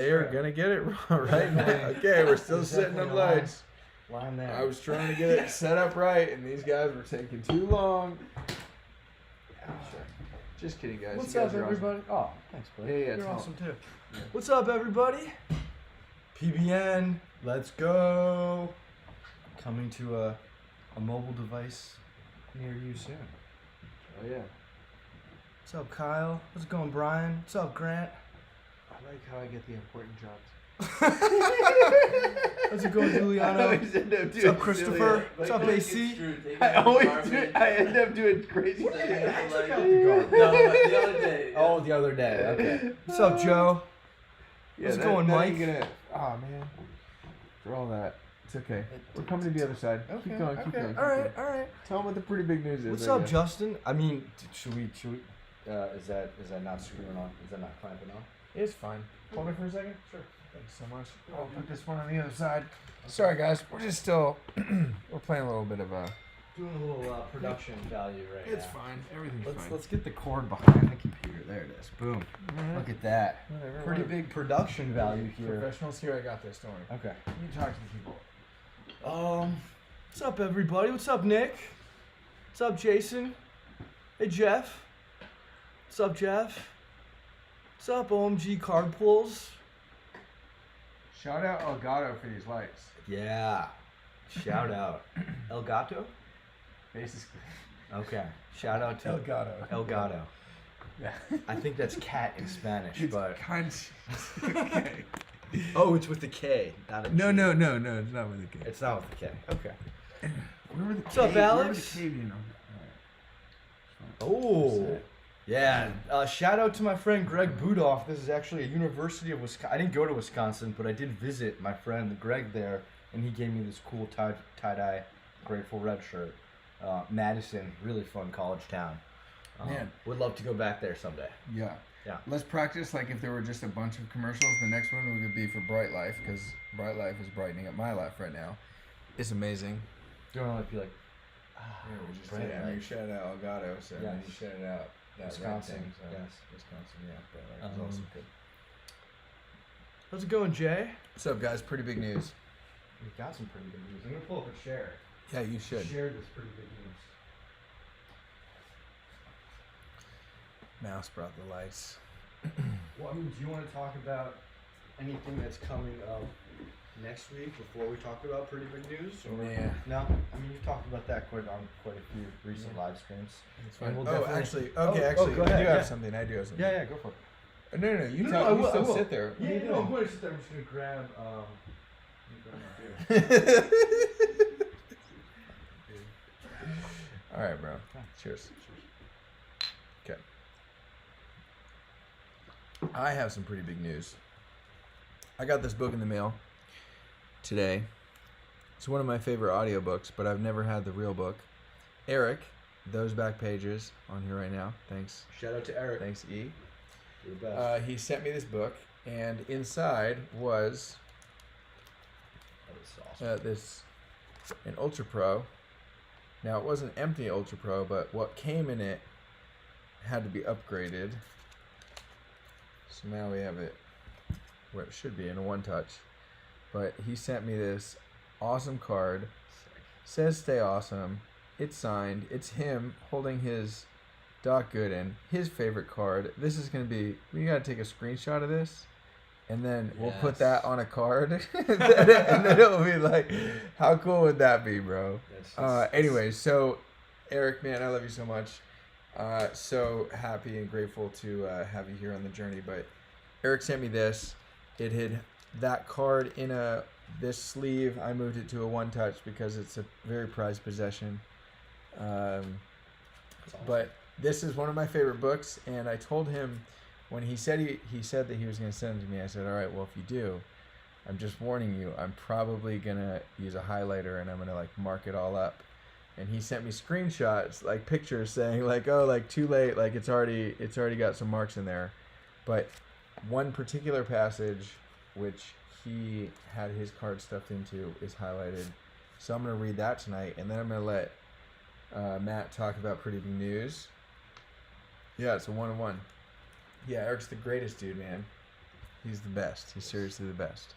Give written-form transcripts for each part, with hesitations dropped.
They are gonna get it right now. Okay, we're still sitting on lights. Line there. I was trying to get it set up right, and these guys were taking too long. Just kidding, guys. What's you guys up, are everybody? Awesome. Oh, thanks, buddy. Yeah, You're awesome too. Yeah. What's up, everybody? PBN, let's go. Coming to a mobile device near you soon. Oh yeah. What's up, Kyle? What's going, Brian? What's up, Grant? I like how I get the important jobs. How's it going, Juliano? What's up, Christopher? What's up, AC? I always do it. I end up doing crazy shit. The other day. Oh, the other day. Okay. What's up, Joe? How's it going, Mike? Oh man. For all that, it's okay. We're coming to the other side. Okay. Keep going. Keep going. All right. All right. Tell them what the pretty big news is. What's up, Justin? I mean, should we? Is that not screwing on? Is that not clamping on? It's fine. Hold it for a second. Sure. Thanks so much. I'll put this one on the other side. Sorry, guys. We're just still. We're playing a little bit of a. Doing a little production value right now. It's fine. Everything's fine. Let's get the cord behind the computer. There it is. Boom. Mhm. Look at that. Whatever, Pretty whatever. big production value here. Professionals here. I got this. Don't worry. Okay. You talk to the people. What's up, everybody? What's up, Nick? What's up, Jason? Hey, Jeff. What's up, Jeff? What's up, OMG Card Pulls? Shout out Elgato for these lights. Yeah. Shout out. El Gato? Basically. Okay. Shout out to Elgato. El Gato. Yeah. I think that's cat in Spanish, It's but kind of. Okay. oh, it's with the K, not a No, G. no, no, no. It's not with the K. It's not with the K. Okay. Where were the What's up, Alex? Where were the K, you know? Oh, yeah. Shout out to my friend Greg Budoff. This is actually a University of Wisconsin. I didn't go to Wisconsin, but I did visit my friend Greg there, and he gave me this cool tie-dye Grateful Red shirt. Madison, really fun college town. Man. Would love to go back there someday. Yeah. Yeah. Let's practice like if there were just a bunch of commercials. The next one would be for Bright Life because Bright Life is brightening up my life right now. It's amazing. You don't like be like, we just Bright did. I mean, you Life. shouted out Elgato, so Yes. then you shouted out that Wisconsin, red thing, so yes. Wisconsin, yeah. Bright Life is also good. how's it going, Jay? What's up, guys? Pretty big news. We got some pretty good news. I'm gonna pull up a share. Yeah, you should. Share this pretty big news. Mouse brought the lights. Well, I mean, do you want to talk about anything that's coming up next week before we talk about pretty big news? Or Yeah. No, I mean you've talked about that quite a few recent live streams. It's And we'll oh, definitely- actually, Oh, okay, oh, actually, go I ahead, do have yeah. something. I do have something. Yeah, go for it. No, you No, talk. I You will, still I will. sit there. What are you I'm doing? going to sit there. I'm just going to grab All right, bro. Cheers. Okay. I have some pretty big news. I got this book in the mail today. It's one of my favorite audiobooks, but I've never had the real book. Eric, ThoseBackPages, on here right now. Thanks. Shout out to Eric. Thanks, E. You're the best. He sent me this book, and inside was That is awesome. an Ultra Pro. Now, it wasn't empty Ultra Pro, but what came in it had to be upgraded. So now we have it where it should be in a one-touch. But he sent me this awesome card. Says stay awesome. It's signed. It's him holding his Doc Gooden, his favorite card. This is going to be, we got to take a screenshot of this. And then we'll put that on a card. and then it'll be like, how cool would that be, bro? Anyway, so Eric, man, I love you so much. So happy and grateful to have you here on the journey. But Eric sent me this. It had that card in this sleeve. I moved it to a one touch because it's a very prized possession. Awesome. But this is one of my favorite books, and I told him when he said he said that he was going to send it to me. I said, all right, well, if you do, I'm just warning you, I'm probably going to use a highlighter and I'm going to like mark it all up. And he sent me screenshots, like pictures saying like, oh, like too late, like it's already got some marks in there. But one particular passage which he had his card stuffed into is highlighted. So I'm going to read that tonight, and then I'm going to let Matt talk about pretty big news. Yeah, it's a 1-on-1. Yeah, Eric's the greatest dude, man. He's the best. He's seriously the best.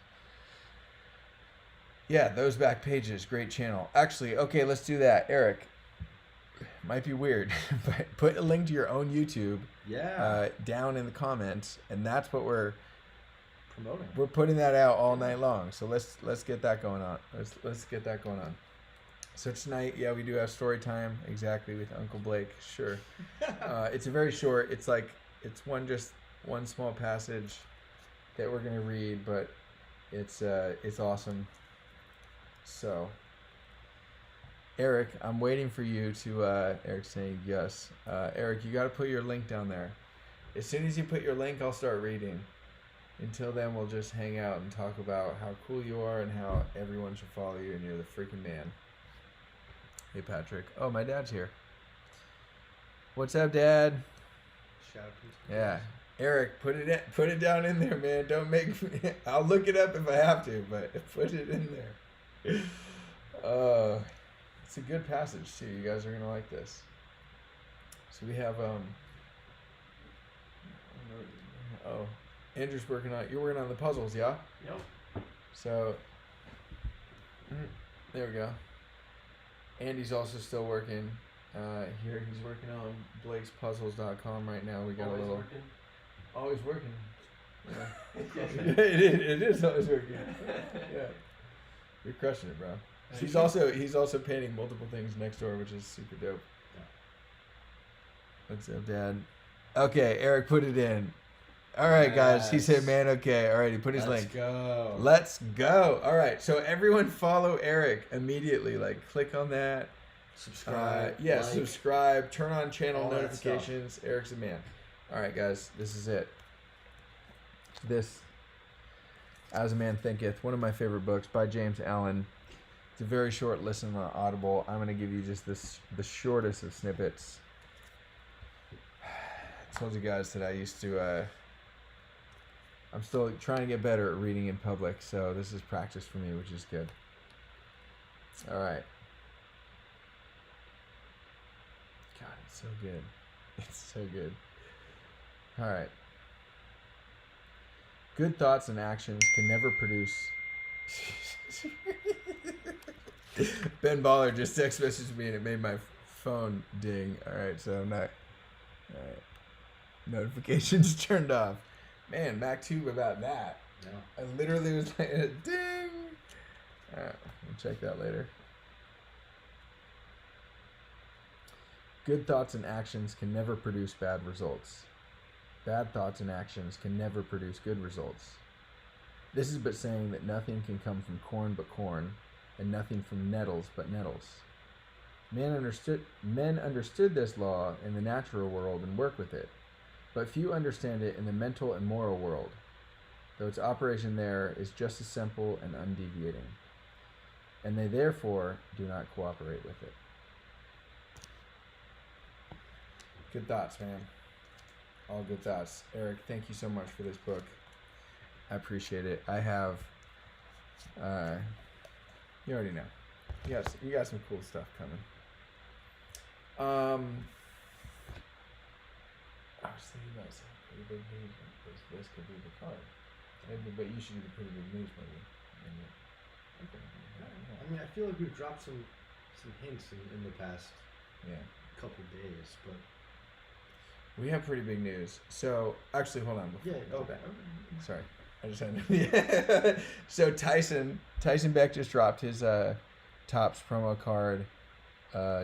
Yeah, Those Back Pages, great channel. Actually, okay, let's do that. Eric, might be weird, but put a link to your own YouTube down in the comments, and that's what we're promoting. We're putting that out all night long. So let's get that going on. Let's get that going on. So tonight, yeah, we do have story time, exactly, with Uncle Blake. Sure. It's a very short. It's one small passage that we're gonna read, but it's awesome. So, Eric, I'm waiting for you to. Eric's saying yes. Eric, you got to put your link down there. As soon as you put your link, I'll start reading. Until then, we'll just hang out and talk about how cool you are and how everyone should follow you, and you're the freaking man. Hey, Patrick. Oh, my dad's here. What's up, Dad? Shout out to Yeah. Eric, put it down in there, man. Don't make me. I'll look it up if I have to, but put it in there. It's a good passage too. You guys are gonna like this. So we have Andrew's working on. You're working on the puzzles, yeah? Yep. So there we go. Andy's also still working. Here he's working on blakespuzzles.com right now. We got always a little. Working. Always working. Yeah. it is always working. Yeah. You're crushing it, bro. He's also painting multiple things next door, which is super dope. Yeah. What's up, Dad? Okay, Eric put it in. All right, guys. He said, "Man, okay." All right, he put his link. Let's go. All right, so everyone follow Eric immediately. Like, click on that. Subscribe. Subscribe. Turn on channel all notifications. Eric's a man. All right, guys. This is it. This, As a Man Thinketh, one of my favorite books by James Allen. It's a very short listen on Audible. I'm going to give you just the shortest of snippets. I told you guys that I used to, I'm still trying to get better at reading in public, so this is practice for me, which is good. All right. God, it's so good. It's so good. All right. Good thoughts and actions can never produce... Ben Baller just text messaged me and it made my phone ding. Alright, so I'm not... Alright. Notifications turned off. Man, MacTube about that. Yeah. I literally was like, ding! Alright, we'll check that later. Good thoughts and actions can never produce bad results. Bad thoughts and actions can never produce good results. This is but saying that nothing can come from corn but corn, and nothing from nettles but nettles. Men understood this law in the natural world and work with it, but few understand it in the mental and moral world, though its operation there is just as simple and undeviating, and they therefore do not cooperate with it. Good thoughts, man. All good thoughts. Eric, thank you so much for this book. I appreciate it. I have, you already know. You got some cool stuff coming. I was thinking about some pretty big news. This could be the card. But you should do the pretty big news maybe. I mean, I feel like we've dropped some hints in the past couple days, but we have pretty big news. So actually, hold on. Okay. Sorry, I just had. So Tyson Beck just dropped his Topps promo card,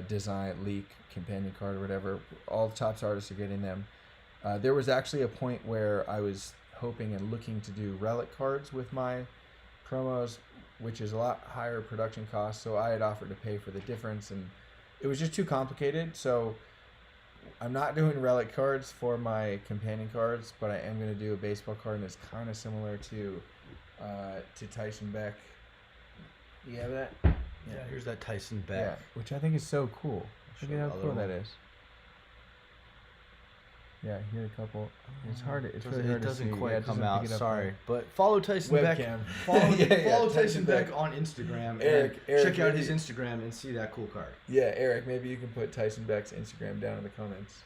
design leak companion card or whatever. All the Topps artists are getting them. There was actually a point where I was hoping and looking to do relic cards with my promos, which is a lot higher production cost. So I had offered to pay for the difference, and it was just too complicated. So I'm not doing relic cards for my companion cards, but I am going to do a baseball card, and it's kind of similar to Tyson Beck. You have that? yeah, here's that Tyson Beck. Yeah, which I think is so cool. Look at how cool that is. Yeah, here a couple. It's hard. It's really hard to see. It doesn't quite it come doesn't out. pick it up Sorry, right. but follow Tyson Beck. Webcam. Follow Tyson Tyson Beck Beck on Instagram. Eric, Check out maybe- his Instagram and see that cool card. Yeah, Eric, maybe you can put Tyson Beck's Instagram down in the comments.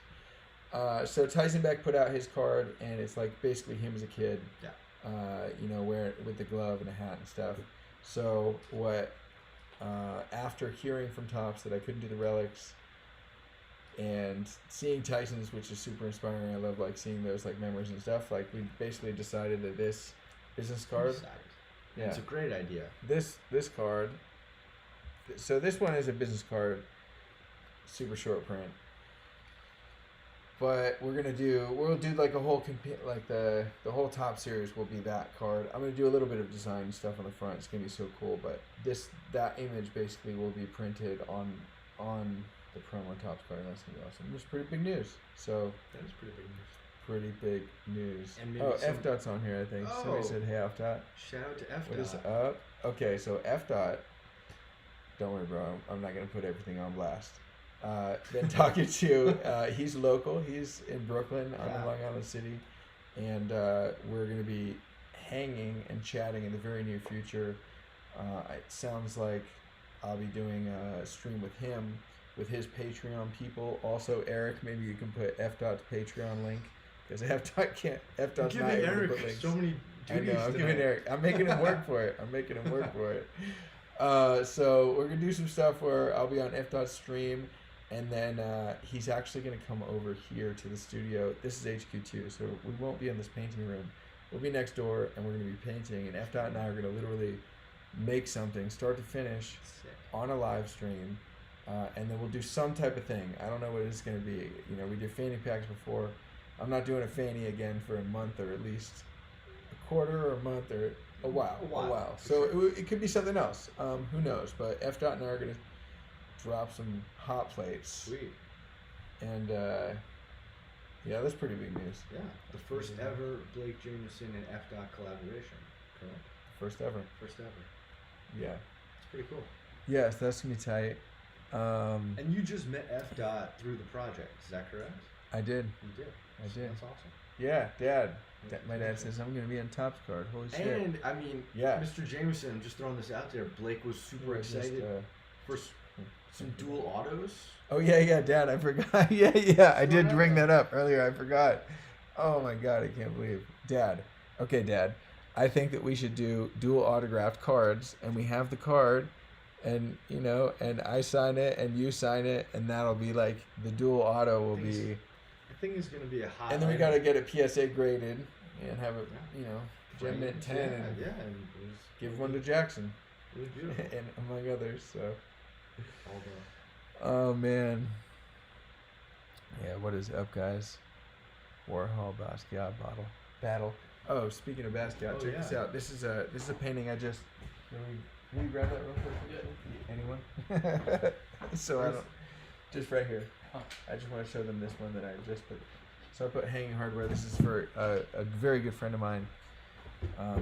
So Tyson Beck put out his card, and it's like basically him as a kid. Yeah. with the glove and a hat and stuff. So after hearing from Topps that I couldn't do the relics, and seeing Tyson's, which is super inspiring. I love like seeing those like memories and stuff. Like we basically decided that this business card, yeah, it's a great idea. This card. So this one is a business card, super short print. But we'll do like a whole like the whole top series will be that card. I'm gonna do a little bit of design stuff on the front. It's gonna be so cool. But that image basically will be printed on the promo Topps card. And that's gonna be awesome. It's pretty big news. So that is pretty big news. Pretty big news. And F Dot's on here. I think somebody said, "Hey, F Dot." Shout out to F Dot. What is up? Okay, so F Dot. Don't worry, bro. I'm not gonna put everything on blast. Been talking to, he's local. He's in Brooklyn. I'm in Long Island City. And we're going to be hanging and chatting in the very near future. It sounds like I'll be doing a stream with him, with his Patreon people. Also, Eric, maybe you can put F Dot's Patreon link. Because F Dot's not able to put links. So many duties. I know, I'm giving Eric. I'm making him work for it. So we're going to do some stuff where I'll be on F Dot's stream. And then he's actually going to come over here to the studio. This is HQ2, so we won't be in this painting room. We'll be next door, and we're going to be painting. And F. and I are going to literally make something, start to finish, on a live stream. And then we'll do some type of thing. I don't know what it's going to be. We did fanny packs before. I'm not doing a fanny again for a month, or at least a quarter, or a month, or a while. So it could be something else. Who knows? But F. and I are going to drop some hot plates. Sweet. And that's pretty big news. Yeah, the first ever Blake Jamieson and F. collaboration. Correct. First ever. Yeah. It's pretty cool. Yes, that's gonna be tight. And you just met F. through the project. Is that correct? I did. You did. That's awesome. Yeah, Dad. My dad says I'm gonna be on Topps card. Holy shit. And I mean, Mr. Jamieson, I'm just throwing this out there. Blake was super excited for some dual autos. Oh yeah, Dad, I forgot. yeah, I did bring that up earlier. I forgot. Oh my God, I can't believe. Dad. Okay, Dad. I think that we should do dual autographed cards, and we have the card, and and I sign it, and you sign it, and that'll be like the dual auto will be. I think it's gonna be a hot. And then we gotta get it PSA graded and have it, Gem Mint 10, and give one to Jackson. It was beautiful. And among others, so. All done. Oh man. Yeah, what is up, guys? Warhol Basquiat battle. Oh, speaking of Basquiat, check this out. This is a painting I just. Can we grab that real quick? Anyone? So I don't. Just right here. I just want to show them this one that I just put. So I put hanging hardware. This is for a very good friend of mine.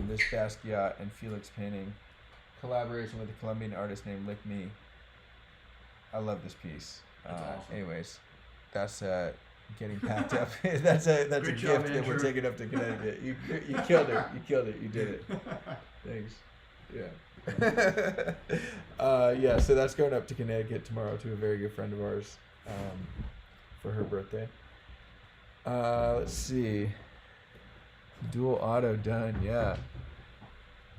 This Basquiat and Felix painting, collaboration with a Colombian artist named Lick Me. I love this piece. That's awesome. Anyways, that's getting packed up. that's a gift that we're taking up to Connecticut. You killed it. You did it. Thanks. Yeah. So that's going up to Connecticut tomorrow to a very good friend of ours for her birthday. Let's see. Dual auto done. Yeah.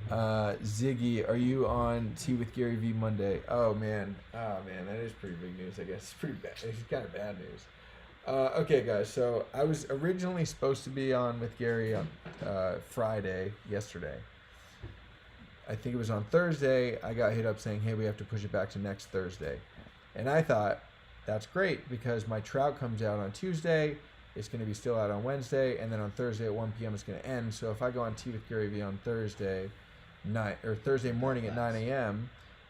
Ziggy, are you on Tea with Gary Vee Monday? Oh man, that is pretty big news. I guess it's pretty bad. It's kind of bad news. Okay, guys. So I was originally supposed to be on with Gary on Friday, yesterday. I think it was on Thursday. I got hit up saying, "Hey, we have to push it back to next Thursday," and I thought that's great because my trout comes out on Tuesday. It's going to be still out on Wednesday, and then on Thursday at 1 p.m. it's going to end. So if I go on Tea with Gary Vee on Thursday morning at 9 a.m.,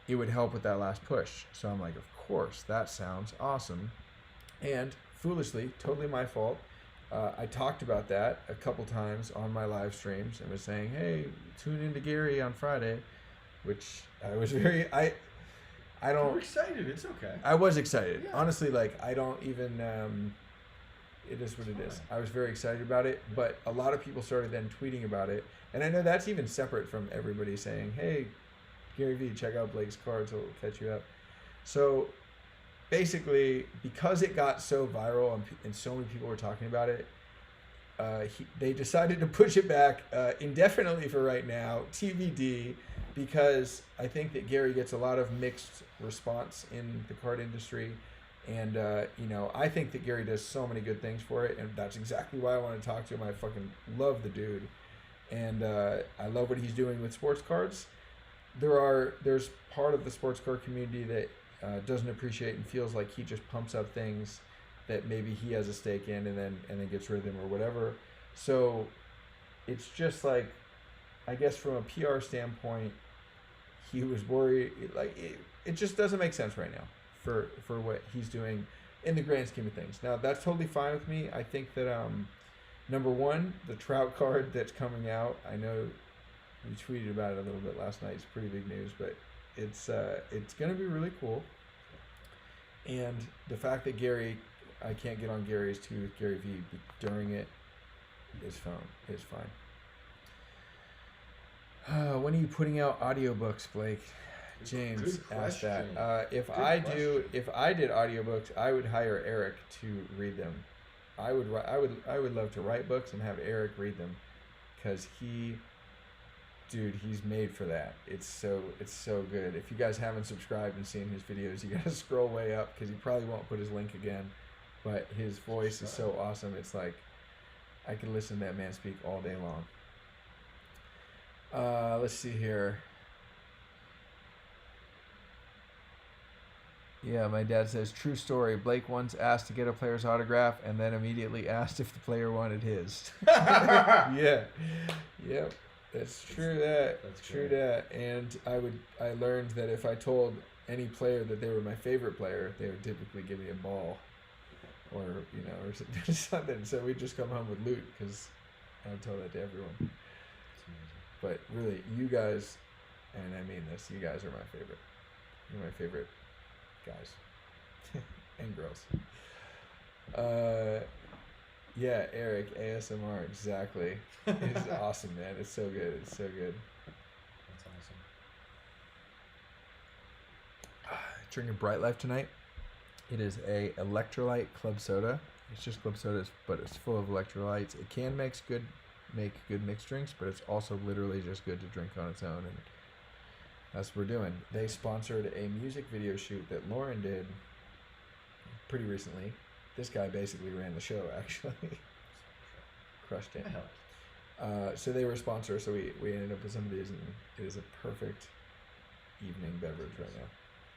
it would help with that last push. So I'm like, of course, that sounds awesome. And foolishly, totally my fault, I talked about that a couple times on my live streams and was saying, hey, tune into Gary on Friday, which I was very, I don't. You're excited. It's okay. I was excited. Yeah. Honestly, like, I don't even, it is what it is. I was very excited about it, but a lot of people started then tweeting about it. And I know that's even separate from everybody saying, hey, Gary Vee, check out Blake's cards, it'll catch you up. So basically, because it got so viral and so many people were talking about it, they decided to push it back indefinitely for right now, TBD, because I think that Gary gets a lot of mixed response in the card industry. And, I think that Gary does so many good things for it, and that's exactly why I want to talk to him. I fucking love the dude. And I love what he's doing with sports cards. There's part of the sports card community that doesn't appreciate and feels like he just pumps up things that maybe he has a stake in and then gets rid of them or whatever. So it's just like, I guess from a PR standpoint, he was worried. Like it just doesn't make sense right now for what he's doing in the grand scheme of things. Now that's totally fine with me. I think that number one, the Trout card that's coming out, I know we tweeted about it a little bit last night. It's pretty big news, but it's gonna be really cool. And the fact that I can't get on Gary's tweet with Gary Vee during it is fine. When are you putting out audiobooks, Blake? James asked that. If I did audiobooks, I would hire Eric to read them. I would love to write books and have Eric read them, because he's made for that. It's so good. If you guys haven't subscribed and seen his videos, you gotta scroll way up, because he probably won't put his link again. But his voice is so awesome. It's like I could listen to that man speak all day long. Let's see here. Yeah, my dad says, true story. Blake once asked to get a player's autograph and then immediately asked if the player wanted his. Yeah. Yep. That's true that. That's true that. And I learned that if I told any player that they were my favorite player, they would typically give me a ball. Or something. So we'd just come home with loot, because I would tell that to everyone. But really, you guys, and I mean this, you guys are my favorite. You're my favorite guys and girls. Yeah, Eric, ASMR, exactly. It's awesome, man. It's so good. It's so good. That's awesome. Drinking Bright Life tonight. It is a electrolyte club soda. It's just club soda, but it's full of electrolytes. It can make good mixed drinks, but it's also literally just good to drink on its own, and that's what we're doing. They sponsored a music video shoot that Lauren did pretty recently. This guy basically ran the show, actually. Crushed it. So they were a sponsor, so we ended up with some of these, and it is a perfect evening beverage right now.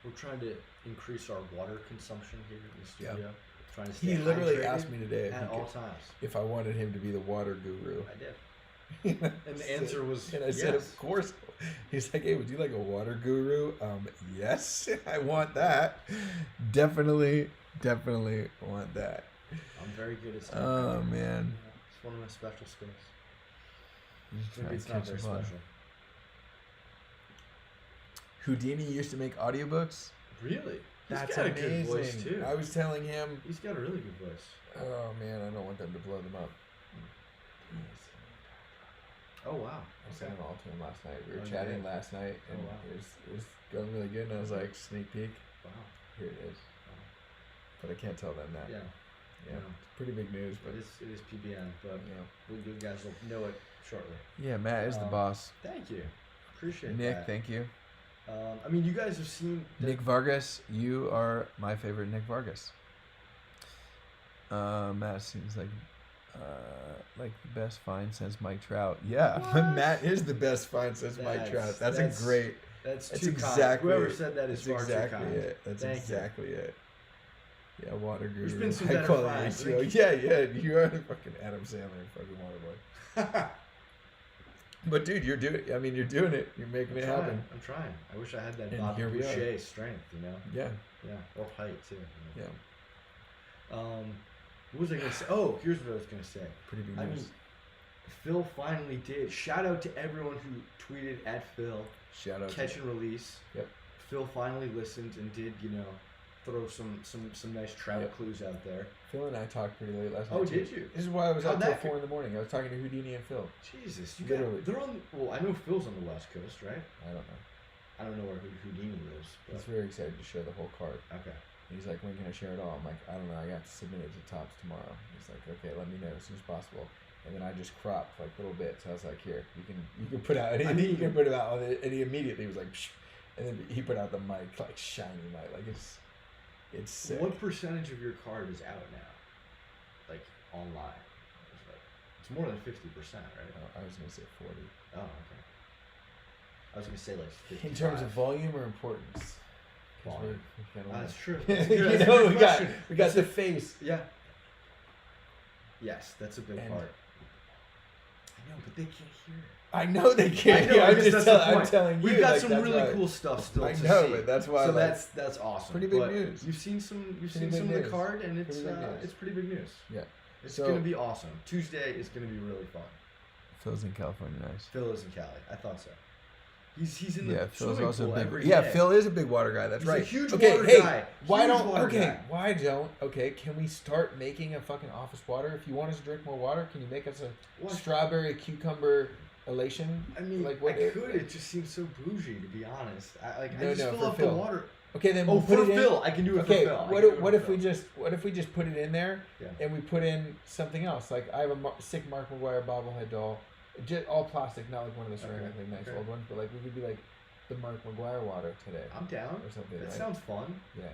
We're trying to increase our water consumption here in the studio. Yeah. Trying to stay He literally asked me today at all times if I wanted him to be the water guru. I did. And the answer was and I said, of course. He's like, hey, would you like a water guru? Yes, I want that. Definitely want that. I'm very good at stuff. Oh, man. It's one of my special skills. Maybe it's not very special. Houdini used to make audiobooks. Really? That's got amazing. A good voice too. I was telling him. He's got a really good voice. Oh man, I don't want them to blow them up. Oh wow. I sent them all to him last night. We were chatting last night, and it was going really good. And I was like, sneak peek. Wow. Here it is. Wow. But I can't tell them that. Yeah. Yeah. It's pretty big news, but it is PBN. But you guys will know it shortly. Yeah, Matt is the boss. Thank you. Appreciate Nick, that. thank you. I mean, you guys have seen Nick Vargas. You are my favorite Nick Vargas. Matt seems like the best find since Mike Trout. Yeah, Matt is the best find since Mike Trout. That's a great. That's exactly whoever said that is far exactly too kind. it. That's Thank exactly it. Yeah, water guru. There's been some high better quality finds. ratio. Yeah, you are the fucking Adam Sandler fucking water boy. But dude, you're doing it. You're making it happen. I'm trying. I wish I had that And Bobby here we Boucher strength, Yeah. Yeah, or height too. Yeah. What was I gonna say? Oh, here's what I was gonna say. Pretty big I news. mean, Phil finally did. Shout out to everyone who tweeted at Phil. Shout out. Catch and release. Yep. Phil finally listened and did, throw some nice Trout clues out there. Phil and I talked pretty late last night. Oh, did you? This is why I was How'd out till that 4 in the morning. I was talking to Houdini and Phil. Jesus, Literally. they're on. Well, I know Phil's on the West Coast, right? I don't know. I don't know where Houdini lives. But... He's very excited to share the whole card. Okay. He's like, when can I share it all? I'm like, I don't know. I got to submit it to Tops tomorrow. He's like, okay, let me know as soon as possible. and then I just cropped like little bits. I was like, here, you can put out anything. You can put it out, and he immediately was like, psh, and then he put out the mic, like shiny mic, like it's sick. What percentage of your card is out now? Like online? It's more than 50%, right? Oh, I was gonna say 40. Oh, okay. I was gonna say like 55. In terms of volume or importance? Volume. That's true. That's That's you a know, good we got the face. Yeah. Yes, that's a big And- part. I know, but they can't hear it. I know they can't. I know, I I'm guess just that's the I'm point. telling you. We've got like, some that's really why- cool stuff still I to know, see. but that's why. So like, that's awesome. pretty big But news. You've seen some Pretty big of the news. card, and it's Pretty big news. it's pretty big news. yeah. It's So- gonna be awesome. Tuesday is gonna be really fun. Phil's in California, nice. Phil is in Cali. I thought so. He's in the Yeah, Phil's swimming also pool big. every Yeah, day. Phil is a big water guy. That's He's a right. huge okay, water hey, guy. why Huge don't? water Okay, guy. why don't? Okay, can we start making a fucking office water? If you want us to drink more water, can you make us a What? strawberry cucumber elation? I mean, like I could. It just seems so bougie, to be honest. I No, just fill for up Phil. the water. Okay, then Oh, we'll put for it in. Phil, I can do it Okay, for Phil. what if we just put it in there, Yeah. and we put in something else? Like I have a sick Mark McGuire bobblehead doll, just all plastic, not like one of the ceramic like nice okay. old ones, but like we could be like the Mark McGuire water today I'm down. or something. That right? sounds fun. Yeah.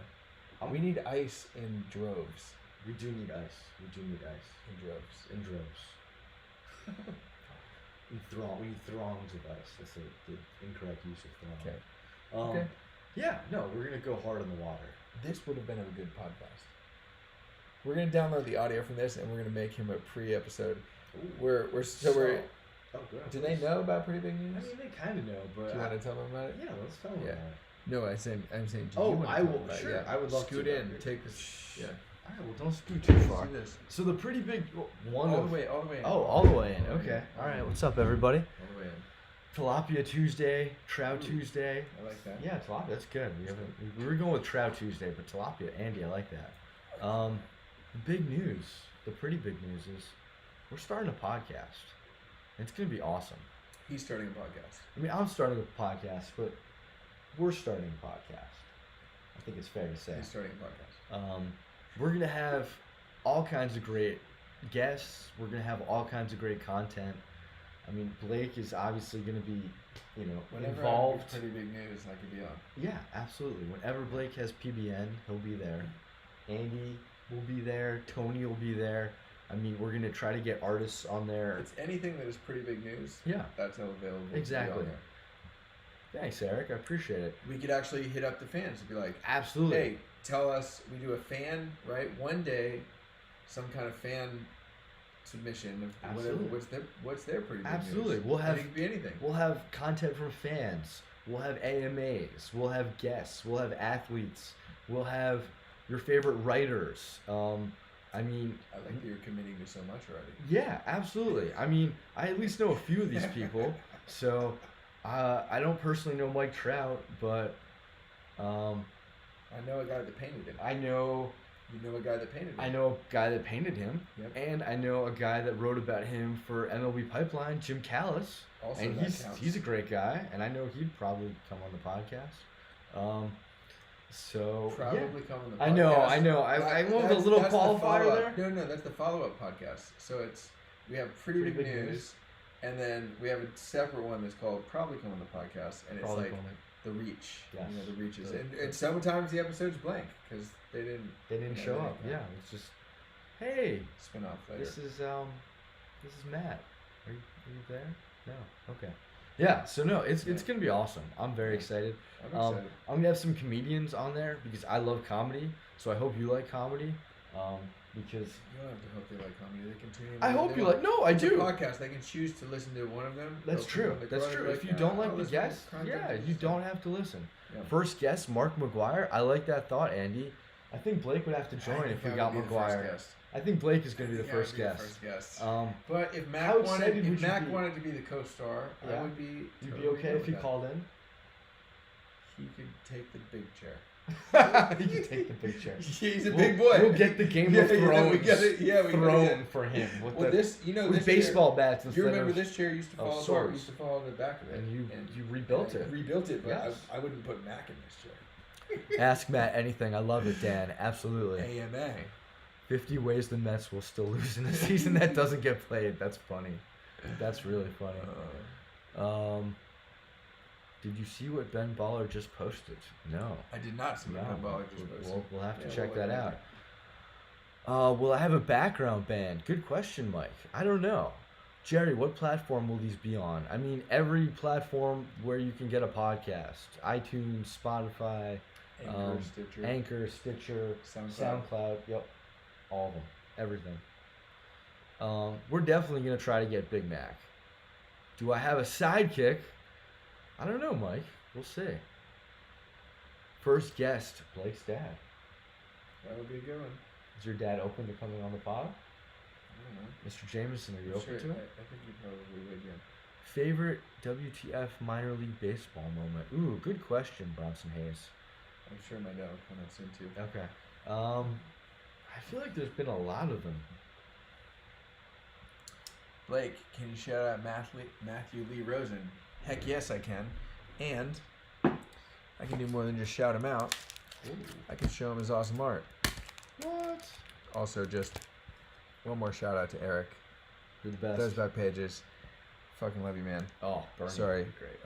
I'm- We need ice in droves. We do need ice. We do need ice. In droves. In droves. We need throngs of ice. That's the incorrect use of throng. Okay. Okay. Yeah, no, we're gonna go hard on the water. This would have been a good podcast. We're gonna download the audio from this, and we're gonna make him a pre-episode. We're Oh, good. Do they know about Pretty Big News? I mean, they kind of know, but Do you want to tell them about it? yeah, let's tell them Yeah. about it. No, I'm saying. Do you Oh, wanna I tell will. them about it? Sure, Yeah. I would love Scoot to. in. Take this. Yeah. All right, well, don't scoot too far. Do this. So the pretty big one. All of, the way. All the way. In. Oh, all the way in. All the way Okay. in. All right. What's up, everybody? All the way in. Tilapia Tuesday, Trout Ooh. Tuesday. I like that. Yeah, tilapia. That's good. We were going with Trout Tuesday, but tilapia, Andy, I like that. The big news, the pretty big news is we're starting a podcast. It's gonna be awesome. He's starting a podcast. I mean, I'm starting a podcast, but we're starting a podcast. I think it's fair to say. He's starting a podcast. We're gonna have all kinds of great guests. We're gonna have all kinds of great content. I mean, Blake is obviously gonna be, Whenever involved. Pretty Big News, I could be on. Yeah, absolutely. Whenever Blake has PBN, he'll be there. Andy will be there. Tony will be there. I mean, we're gonna try to get artists on there. It's anything that is Pretty Big News. Yeah. That's available. to be Exactly. on there. Thanks, Eric. I appreciate it. We could actually hit up the fans and be like, Absolutely. hey, tell us. We do a fan, right? One day, some kind of fan submission of whatever. Absolutely. What's their Pretty Big Absolutely. News. We'll have- It could be anything. We'll have content from fans. We'll have AMAs. We'll have guests. We'll have athletes. We'll have your favorite writers. I mean, I like that you're committing to so much already. yeah, absolutely. I mean, I at least know a few of these people. So, I don't personally know Mike Trout, but I know a guy that painted him. I know You know a guy that painted him. I know a guy that painted him, Yep. and I know a guy that wrote about him for MLB Pipeline, Jim Callis. Also, And that he's counts. a great guy, and I know he'd probably come on the podcast. So Probably yeah. come on the podcast. I know. I went with a little that's the qualifier follow-up. there. No, that's the follow-up podcast. So we have Pretty Big News, and then we have a separate one that's called Probably Come on the Podcast, and it's Probably like come on the reach. Yes. You know, the reaches. The- And sometimes the episode's blank because they didn't. They didn't Yeah, show they up. didn't. Yeah, it's just, hey, Spin off later. this is Matt. Are you there? No. Okay. Yeah. So no, it's gonna be awesome. I'm very excited. I'm excited. I'm gonna have some comedians on there because I love comedy. So I hope you like comedy. Because You don't have to hope they like comedy. They can tune in. I when hope they you want. like. No, I It's a do. podcast. They can choose to listen to one of them. That's They'll true. put it on the That's car, true. they're If you like, don't I'll like the listen to guest, content yeah, and you stuff. don't have to listen. Yeah. First guest, Mark McGuire. I like that thought, Andy. I think Blake would have to I join think if we I got would be the first McGuire. guest. I think Blake is going to be the I think I would first be the guest. first guest. Um, But if how Mac wanted, excited would if you Mac be? wanted to be the co-star, Yeah. I would be. you'd be totally okay good if he with that. called in. He could take the big chair. He could take the big chair. He's a We'll- big boy. We'll get the Game Yeah, of yeah, we Thrones got it. Yeah, we got it, throne yeah. for him with Well, the this with baseball bats You instead remember of, this chair used to of follow swords. used to follow the back of it, and you rebuilt I it. rebuilt it, but Yes. I wouldn't put Mac in this chair. Ask Matt anything. I love it, Dan. Absolutely. AMA. 50 ways the Mets will still lose in a season that doesn't get played. That's funny. That's really funny. Did you see what Ben Baller just posted? No. I did not see what Ben Baller just posted. We'll have to check that out. Will I have a background band? Good question, Mike. I don't know. Jerry, what platform will these be on? I mean, every platform where you can get a podcast. iTunes, Spotify, Anchor, Stitcher, SoundCloud. Yep. All of them. Everything. We're definitely going to try to get Big Mac. Do I have a sidekick? I don't know, Mike. We'll see. First guest, Blake's dad. That would be a good one. Is your dad open to coming on the pod? I don't know. Mr. Jamieson, are you open to it? I think you probably would, yeah. Favorite WTF minor league baseball moment? Ooh, good question, Bronson Hayes. I'm sure my dad will come out soon too. Okay. I feel like there's been a lot of them. Blake, can you shout out Matthew Lee Rosen? Heck yes, I can. And I can do more than just shout him out. Ooh. I can show him his awesome art. What? Also, just one more shout out to Eric. You're the best. ThoseBackPages. Fucking love you, man. Oh, Bernie. Sorry. Great.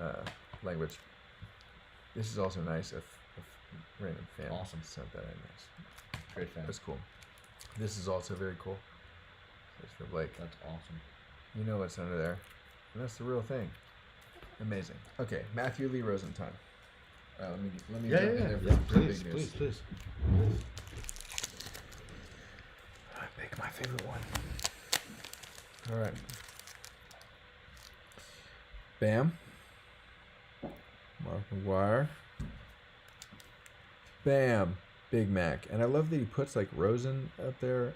Language. This is also nice. A random fan. Awesome. Sent that in nice. Great fan. That's cool. This is also very cool. It's for Blake. That's awesome. You know what's under there. And that's the real thing. Amazing. Okay, Matthew Lee Rosen time. Let me jump in there for big news. Please. Pick my favorite one. All right. Bam. Mark McGuire. Bam. Big Mac. And I love that he puts like Rosen up there.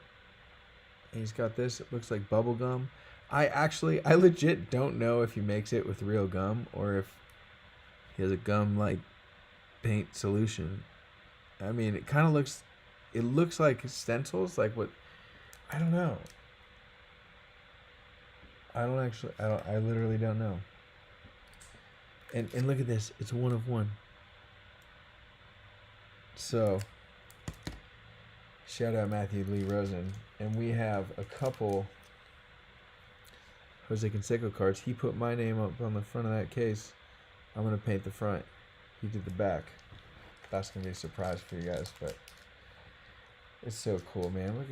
He's got this. It looks like bubble gum. I legit don't know if he makes it with real gum or if he has a gum like paint solution. I mean, it kind of looks like stencils, like what, I don't know. I literally don't know. And look at this, it's 1 of 1. So, shout out Matthew Lee Rosen. And we have a couple Jose Canseco cards. He put my name up on the front of that case. I'm going to paint the front. He did the back. That's going to be a surprise for you guys, but it's so cool, man. Look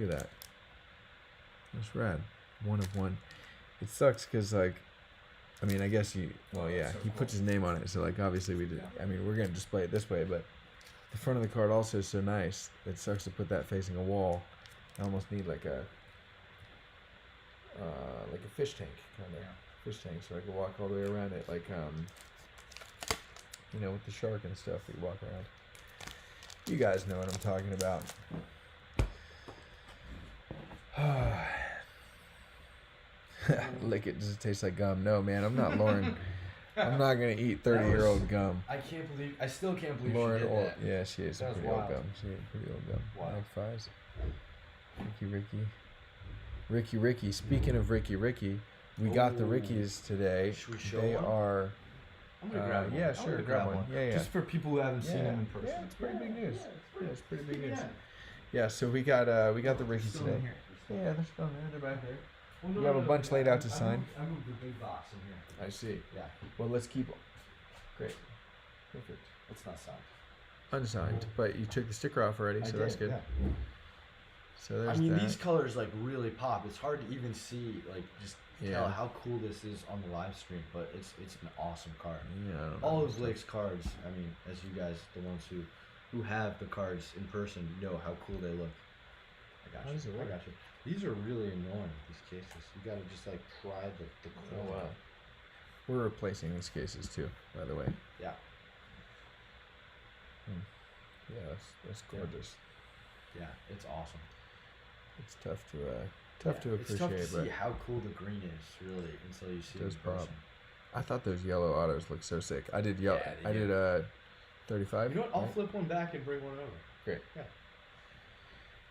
at that. That's rad. 1 of 1. It sucks because, like, I mean, I guess he puts his name on it, so, like, obviously we did. I mean, we're going to display it this way, but the front of the card also is so nice. It sucks to put that facing a wall. I almost need, like a fish tank, kind of. Fish tank, so I can walk all the way around it, like, with the shark and stuff, we walk around. You guys know what I'm talking about. Lick it, does it taste like gum? No, man, I'm not Lauren. I'm not going to eat 30-year-old gum. I still can't believe Lauren, she did that. Yeah, she is That a was pretty wild. old gum. She ate pretty old gum. Wow. Like fives. Ricky. Speaking of Ricky, we got the Rickies today. Should we show They one? are. I'm gonna grab one. Yeah, I'm sure, gonna grab one. Yeah. Just for people who haven't seen them in person. Yeah, it's pretty big news. Yeah, it's pretty big news. Yeah, so we got the Rickies today. Yeah, they're still in there. They're back there. Well, We have a bunch laid out to sign. I moved the big box in here. I see. Yeah. Well, let's keep them. Great. Perfect. It's not signed. Unsigned, but you took the sticker off already, so that's good. Yeah. So there's I mean, that. these colors like really pop. It's hard to even see, like, just tell how cool this is on the live stream, but it's an awesome card. Yeah, I don't know. All of Blake's cards, I mean, as you guys, the ones who have the cards in person, know how cool they look. I got How you. does it work? I got you. These are really annoying, these cases. You gotta just like pry the Oh, corner. wow. We're replacing these cases too, by the way. Yeah. Yeah, that's gorgeous. Yeah, it's awesome. It's tough to It's appreciate, tough to see but how cool the green is, really, until you see it in does pop. person. I thought those yellow autos looked so sick. I did yellow. Yeah, they I do. did 35. You know what? I'll right? flip one back and bring one over. Great. Yeah.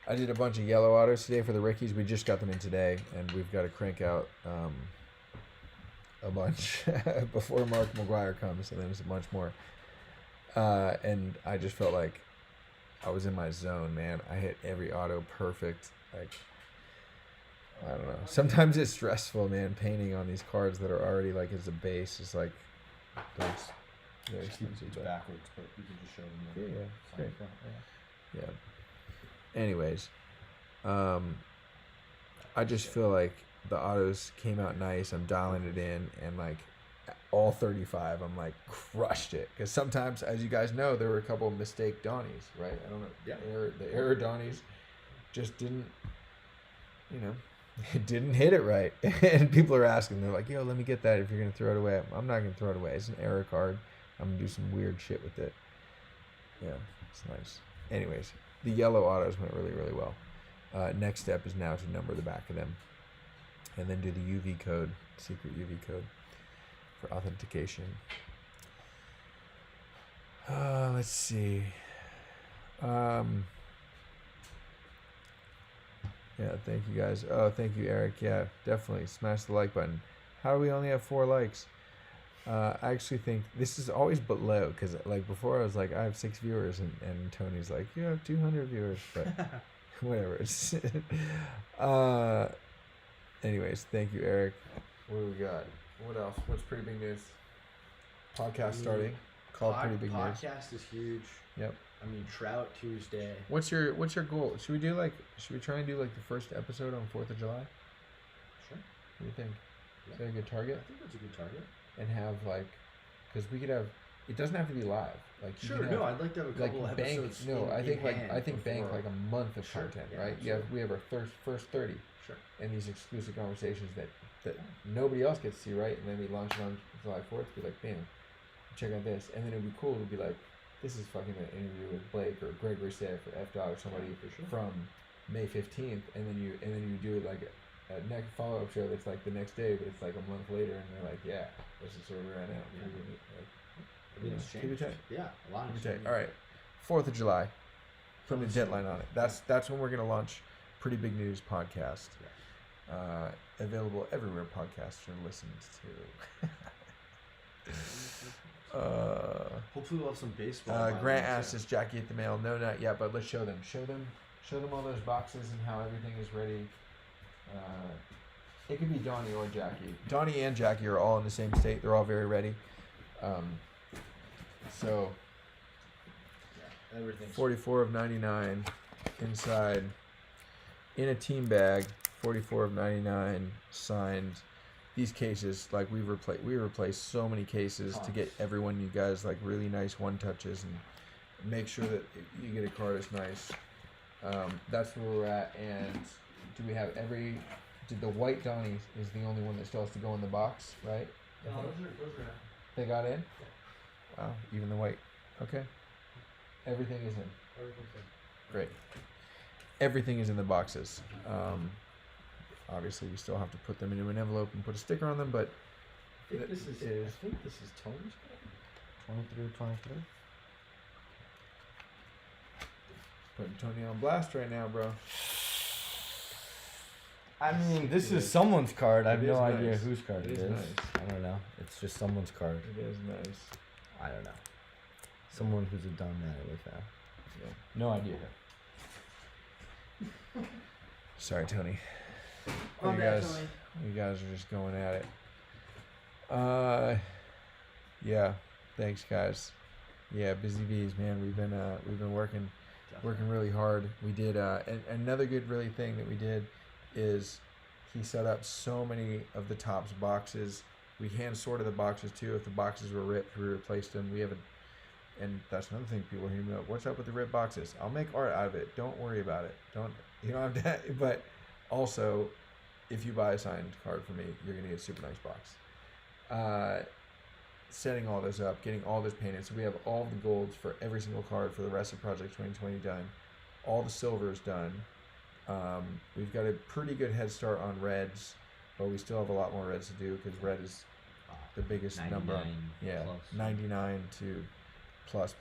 I did a bunch of yellow autos today for the Rickies. We just got them in today, and we've got to crank out a bunch before Mark McGuire comes, and then there's a bunch more. And I just felt like I was in my zone, man. I hit every auto perfect. Like, I don't know. Sometimes it's stressful, man, painting on these cards that are already like as a base. It's like, very expensive. It's backwards, but you can just show them. Yeah, great. Front, Yeah. Anyways, I just feel like the autos came out nice. I'm dialing it in, and like all 35, I'm like crushed it. Because sometimes, as you guys know, there were a couple of mistake Donnies, right? I don't know. Yeah. The error Donnies just didn't, it didn't hit it right. And people are asking, they're like, yo, let me get that if you're going to throw it away. I'm not going to throw it away. It's an error card. I'm going to do some weird shit with it. Yeah, it's nice. Anyways, the yellow autos went really, really well. Next step is now to number the back of them. And then do the UV code, secret UV code for authentication. Let's see. Yeah, thank you guys. Oh, thank you, Eric. Yeah, definitely. Smash the like button. How do we only have 4 likes? I actually think this is always but low, because like before I was like, I have 6 viewers, and Tony's like, you have 200 viewers, but whatever. Anyways, thank you, Eric. What do we got? What else? What's pretty big news? Podcast starting. Called pretty big news. Podcast is huge. Yep. I mean, Trout Tuesday. What's your goal? Should we try and do like the first episode on 4th of July? Sure. What do you think? Yeah. Is that a good target? I think that's a good target. And have like, because we could have. It doesn't have to be live. Like you Sure. can have, No, I'd like to have a couple like bank. episodes. No, I think before. bank like a month of Sure, content, yeah, right? We have our first 30. Sure. And these exclusive conversations that nobody else gets to see, right? And then we launch it on July 4th. Be like, bam, check out this, and then it'd be cool to be like, this is fucking an interview with Blake or Gregory Siff or F Dog or somebody from May 15th, and then you do it like a next follow-up show that's like the next day, but it's like a month later, and they're like, yeah, this is where we're at now. Everything's Keep it changed. tight. Yeah, a lot of All right, 4th of July. Put a deadline on it. That's when we're gonna launch Pretty Big News podcast. Available everywhere podcasts are listened to. Hopefully we'll have some baseball. Grant asked, "Is Jackie at the mail?" No, not yet. But let's show them all those boxes and how everything is ready. It could be Donnie or Jackie. Donnie and Jackie are all in the same state. They're all very ready. So Everything's 44 of 99 inside in a team bag. 44 of 99 signed. These cases, like we replaced so many cases to get everyone, you guys, like really nice one touches and make sure that you get a card that's nice. That's where we're at. And do we have did the white Donnie is the only one that still has to go in the box, right? No, those are They got in? Wow, even the white. Okay. Everything is in. Great. Everything is in the boxes. Obviously, we still have to put them into an envelope and put a sticker on them, but I think this is Tony's card. 23. putting Tony on blast right now, bro. I mean, this is someone's card. I have It no is idea nice. whose card It it is is. nice. I don't know. It's just someone's card. It is nice. I don't know. Someone who's a dumb Natalie fan. Yeah. No idea. Sorry, Tony. Oh, you guys are just going at it. Yeah. Thanks, guys. Yeah, busy bees, man. We've been working really hard. We did and another good really thing that we did is he set up so many of the Topps boxes. We hand sorted the boxes too. If the boxes were ripped, we replaced them. And that's another thing people hear me up. What's up with the ripped boxes? I'll make art out of it. Don't worry about it. You don't have to. But also, if you buy a signed card from me, you're gonna get a super nice box. Setting all this up, getting all this painted. So we have all the golds for every single card for the rest of Project 2020 done. All the silvers done. We've got a pretty good head start on reds, but we still have a lot more reds to do because red is the biggest number. Yeah, plus. 99 to plus.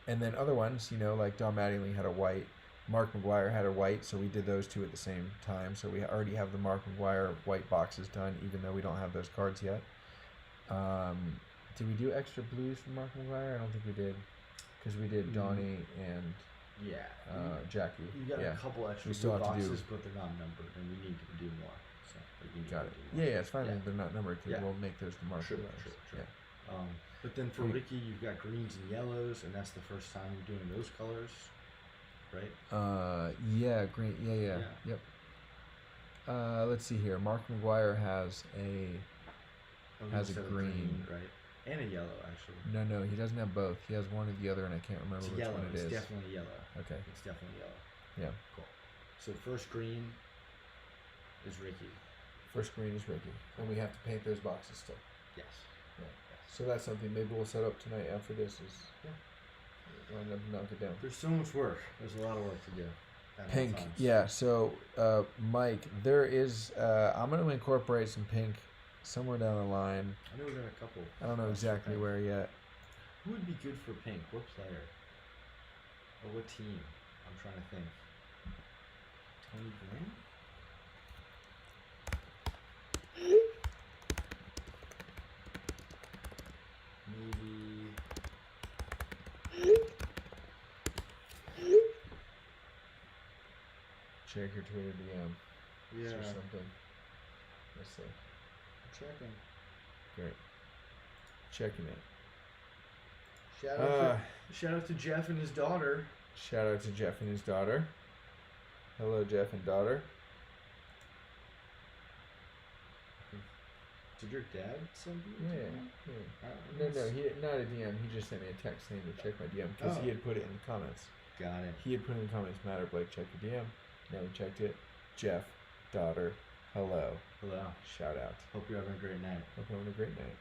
And then other ones, like Don Mattingly had a white. Mark McGuire had a white, so we did those two at the same time. So we already have the Mark McGuire white boxes done, even though we don't have those cards yet. Did we do extra blues for Mark McGuire? I don't think we did. because we did Donnie and Yeah. Jackie. You got yeah. a couple extra We still blue have to do- boxes, but they're not numbered, and we need to do more. So we need Got to it. do Yeah, more. yeah, it's fine. Yeah. They're not numbered because Yeah. we'll make those the marker Sure, letters. sure, sure. Yeah. But then for Sweet. Ricky, you've got greens and yellows, and that's the first time you're doing those colors, right? Yeah, green. Yeah. Yeah. Yep. Let's see here. Mark McGuire has a. Oh, you Has a said green. right? And a yellow, actually. No, he doesn't have both. He has one or the other, and I can't remember It's which yellow. one it It's is. definitely yellow. Okay. It's definitely yellow. Yeah. Cool. So first green is Ricky. First green is Ricky, and we have to paint those boxes still. Yes. Yeah. Yes. So that's something maybe we'll set up tonight after this. Line up and knock it down. There's so much work. There's a lot of work to do. at all Pink, times. yeah. So, Mike, there is. I'm going to incorporate some pink somewhere down the line. I know we got a couple. I don't know spots for exactly pink. where yet. Who would be good for pink? What player? Or what team? I'm trying to think. Tony Gwynn? Maybe. Check your Twitter DM Yeah. or something. Let's see. Checking. Great. Checking it. Shout out to Jeff and his daughter. Shout out to Jeff and his daughter. Hello, Jeff and daughter. Did your dad send you? Yeah. No, he not a DM. He just sent me a text saying to check my DM because he Oh. had put it in the comments. Got it. He had put in the comments, Matter Blake, check your DM. Now we checked it. Jeff, daughter, hello, Hello. shout out. Hope you're having a great night. Hope you're having a great night.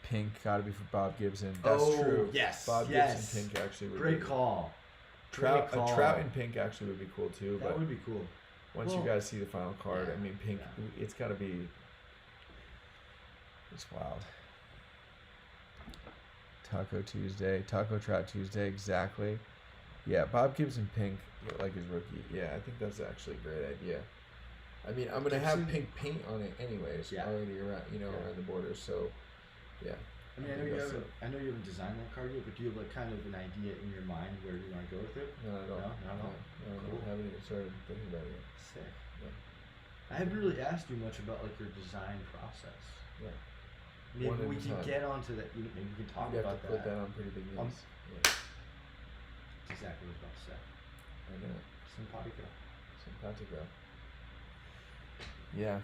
Pink gotta be for Bob Gibson. That's true. Yes. Bob yes. Gibson pink actually would Great be call. Trout, Great call. a trout in pink actually would be cool too. That but would be cool. once Well, you guys see the final card, yeah, I mean, pink. yeah. It's gotta be. It's wild. Taco Tuesday, Taco Trout Tuesday, exactly. Yeah, Bob Gibson pink, like his rookie. Yeah, I think that's actually a great idea. I mean, I'm gonna have Gibson- pink paint on it anyways, Yeah. already around, Yeah. around the borders. So, yeah. I mean, I know think you that's haven't. I know you haven't designed that card yet, but do you have like kind of an idea in your mind where you want to go with it? Not at all. No, not at all. No, Cool. I haven't even started thinking about it yet. Sick. Yeah. I haven't really asked you much about like your design process. Yeah. Maybe One at we a can time. get onto that. Maybe we can talk You'd have about to put that. that on pretty big Um, names. Yeah, That's exactly what I was about to say. I know. Simpatico. Simpatico. Yeah.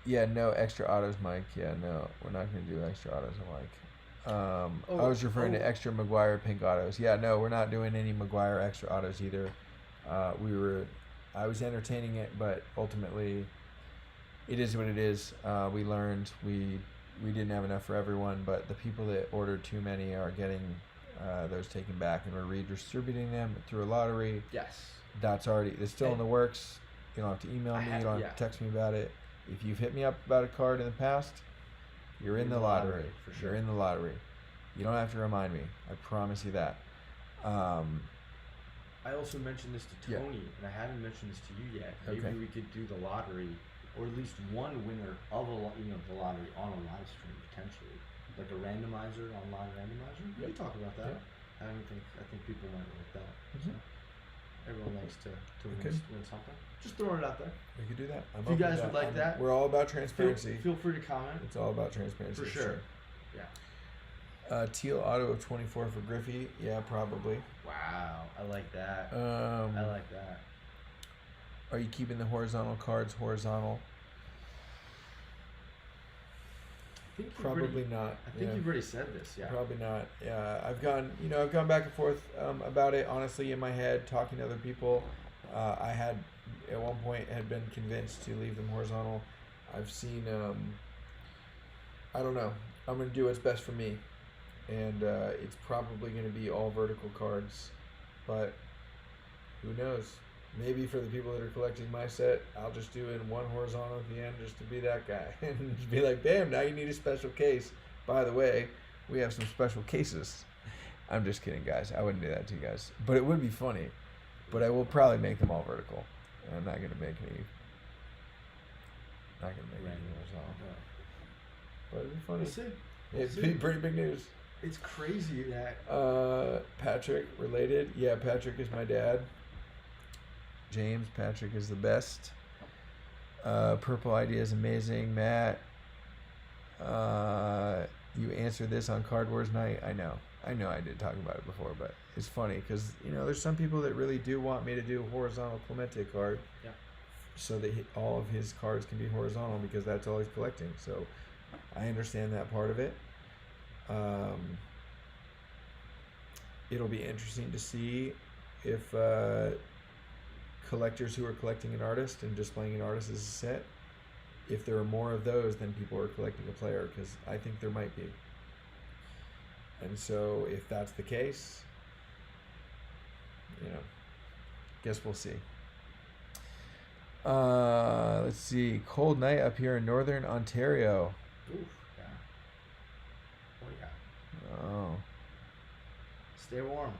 Yeah, no extra autos, Mike. Yeah, no, we're not gonna do extra autos, Mike. I was referring to extra McGuire pink autos. Yeah, no, we're not doing any McGuire extra autos either. I was entertaining it, but ultimately, it is what it is. We learned we didn't have enough for everyone, but the people that ordered too many are getting those taken back, and we're redistributing them through a lottery. Yes. It's still in the works. You don't have to email me. You don't have to text me about it. If you've hit me up about a card in the past, you're in the lottery. for sure. You're in the lottery. You don't have to remind me. I promise you that. I also mentioned this to Yeah. Tony, and I haven't mentioned this to you yet. Maybe Okay. we could do the lottery, or at least one winner of the lottery on a live stream potentially, like a randomizer, online randomizer. We Yep. could talk about that. Yep. I think people might like that. Mhm. So everyone likes to Okay. win something. Just throwing it out there. We could do that. I'm If you open to guys would like that, we're all about transparency. Feel free to comment. It's all about transparency. For sure. Yeah. Teal auto of 24 for Griffey. Yeah, probably. Wow, I like that. Um, I like that. Are you keeping the horizontal cards horizontal? I think you've Probably already- not. I think yeah. you've already said this. Yeah. Probably not. Yeah, I've gone back and forth about it. Honestly, in my head, talking to other people, I had at one point had been convinced to leave them horizontal. I've seen. I don't know. I'm gonna do what's best for me, and it's probably gonna be all vertical cards, but who knows? Maybe for the people that are collecting my set, I'll just do it in one horizontal at the end just to be that guy and just be like, bam, now you need a special case. By the way, we have some special cases. I'm just kidding, guys. I wouldn't do that to you guys. But it would be funny. But I will probably make them all vertical. And I'm not going to make any horizontal. but it'd be funny. We'll see. It'd be pretty big news. It's crazy that. Patrick related. Yeah, Patrick is my dad. James, Patrick is the best. Purple idea is amazing. Matt, you answered this on Card Wars night. I know I did talk about it before, but it's funny because, there's some people that really do want me to do horizontal Clemente card. Yeah. So that all of his cards can be horizontal because that's all he's collecting. So I understand that part of it. It'll be interesting to see if collectors who are collecting an artist and displaying an artist as a set, if there are more of those than people are collecting a player, because I think there might be. And so if that's the case, guess we'll see. Let's see. Cold night up here in northern Ontario. Oof, yeah. Oh, yeah. Oh. Stay warm.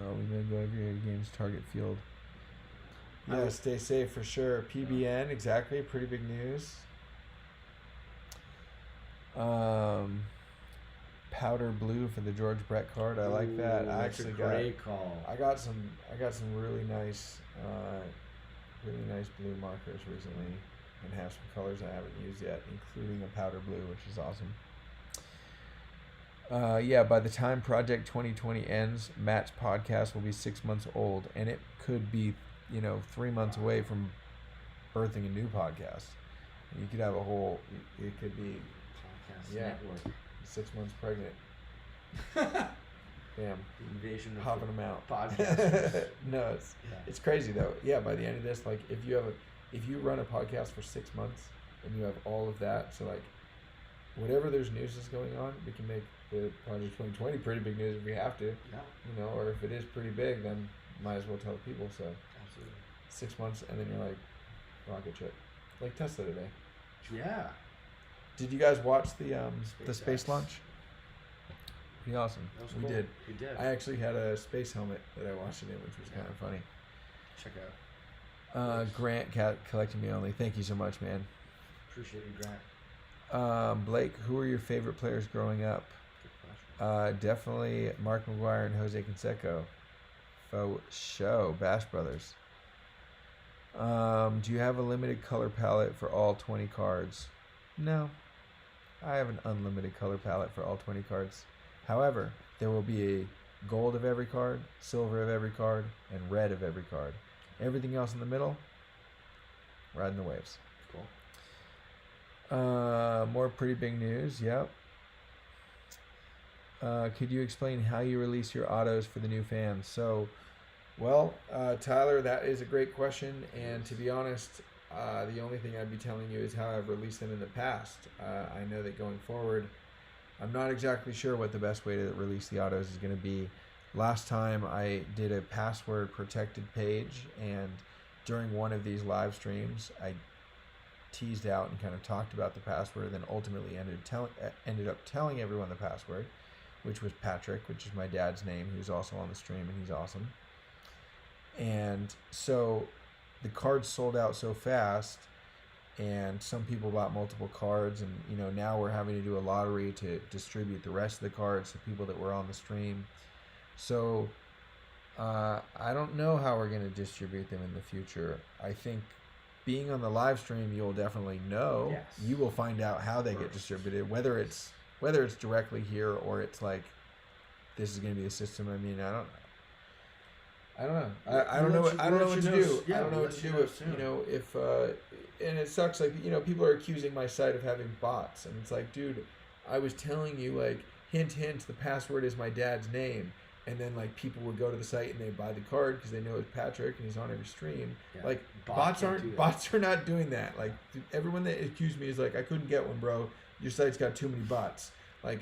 Oh, we may go every game's target field. Yeah, stay safe for sure. PBN, exactly. Pretty big news. Powder blue for the George Brett card. I like that. I actually got. Great call. I got some really nice blue markers recently, and have some colors I haven't used yet, including a powder blue, which is awesome. Yeah, by the time Project 2020 ends, Matt's podcast will be 6 months old, and it could be, 3 months away from birthing a new podcast. You could have it could be Podcast Yeah. network. 6 months pregnant. Damn. The invasion of Hopping them out. Podcasters. No, it's crazy though. Yeah, by the end of this, like if you run a podcast for 6 months and you have all of that, so like whatever there's news is going on, we can make the Project 2020 pretty big news if we have to. Yeah. Or if it is pretty big, then might as well tell people. So Absolutely. 6 months, and then you're like rocket ship, like Tesla today. Yeah. Did you guys watch the space SpaceX. launch? Pretty awesome. That was We cool. did. We did. I actually had a space helmet that I watched it in, which was kind of funny. Check out. Grant collecting me only. Thank you so much, man. Appreciate you, Grant. Blake, who are your favorite players growing up? Good question. Definitely Mark McGuire and Jose Canseco. Faux show, Bash Brothers. Do you have a limited color palette for all 20 cards? No. I have an unlimited color palette for all 20 cards. However, there will be a gold of every card, silver of every card, and red of every card. Everything else in the middle, riding the waves. Cool. More pretty big news, yep. Could you explain how you release your autos for the new fans? So, well, Tyler, that is a great question, and to be honest, the only thing I'd be telling you is how I've released them in the past. I know that going forward, I'm not exactly sure what the best way to release the autos is going to be. Last time I did a password protected page, and during one of these live streams, I teased out and kind of talked about the password, and then ultimately ended up telling everyone the password, which was Patrick, which is my dad's name, who's also on the stream, and he's awesome. And so the cards sold out so fast, and some people bought multiple cards, and now we're having to do a lottery to distribute the rest of the cards to people that were on the stream. So I don't know how we're going to distribute them in the future. I think being on the live stream, you'll definitely know. Yes. You will find out how they get distributed, whether it's directly here or it's like this is going to be the system. I mean, I don't know. I don't know what to do. Yeah, I don't know what to do if and it sucks. Like, people are accusing my site of having bots, and it's like, dude, I was telling you, like, hint, hint, the password is my dad's name, and then like people would go to the site and they buy the card because they know it's Patrick and he's on every stream. Yeah. Like Bots bots are not doing that. Like everyone that accused me is like, I couldn't get one, bro. Your site's got too many bots. Like,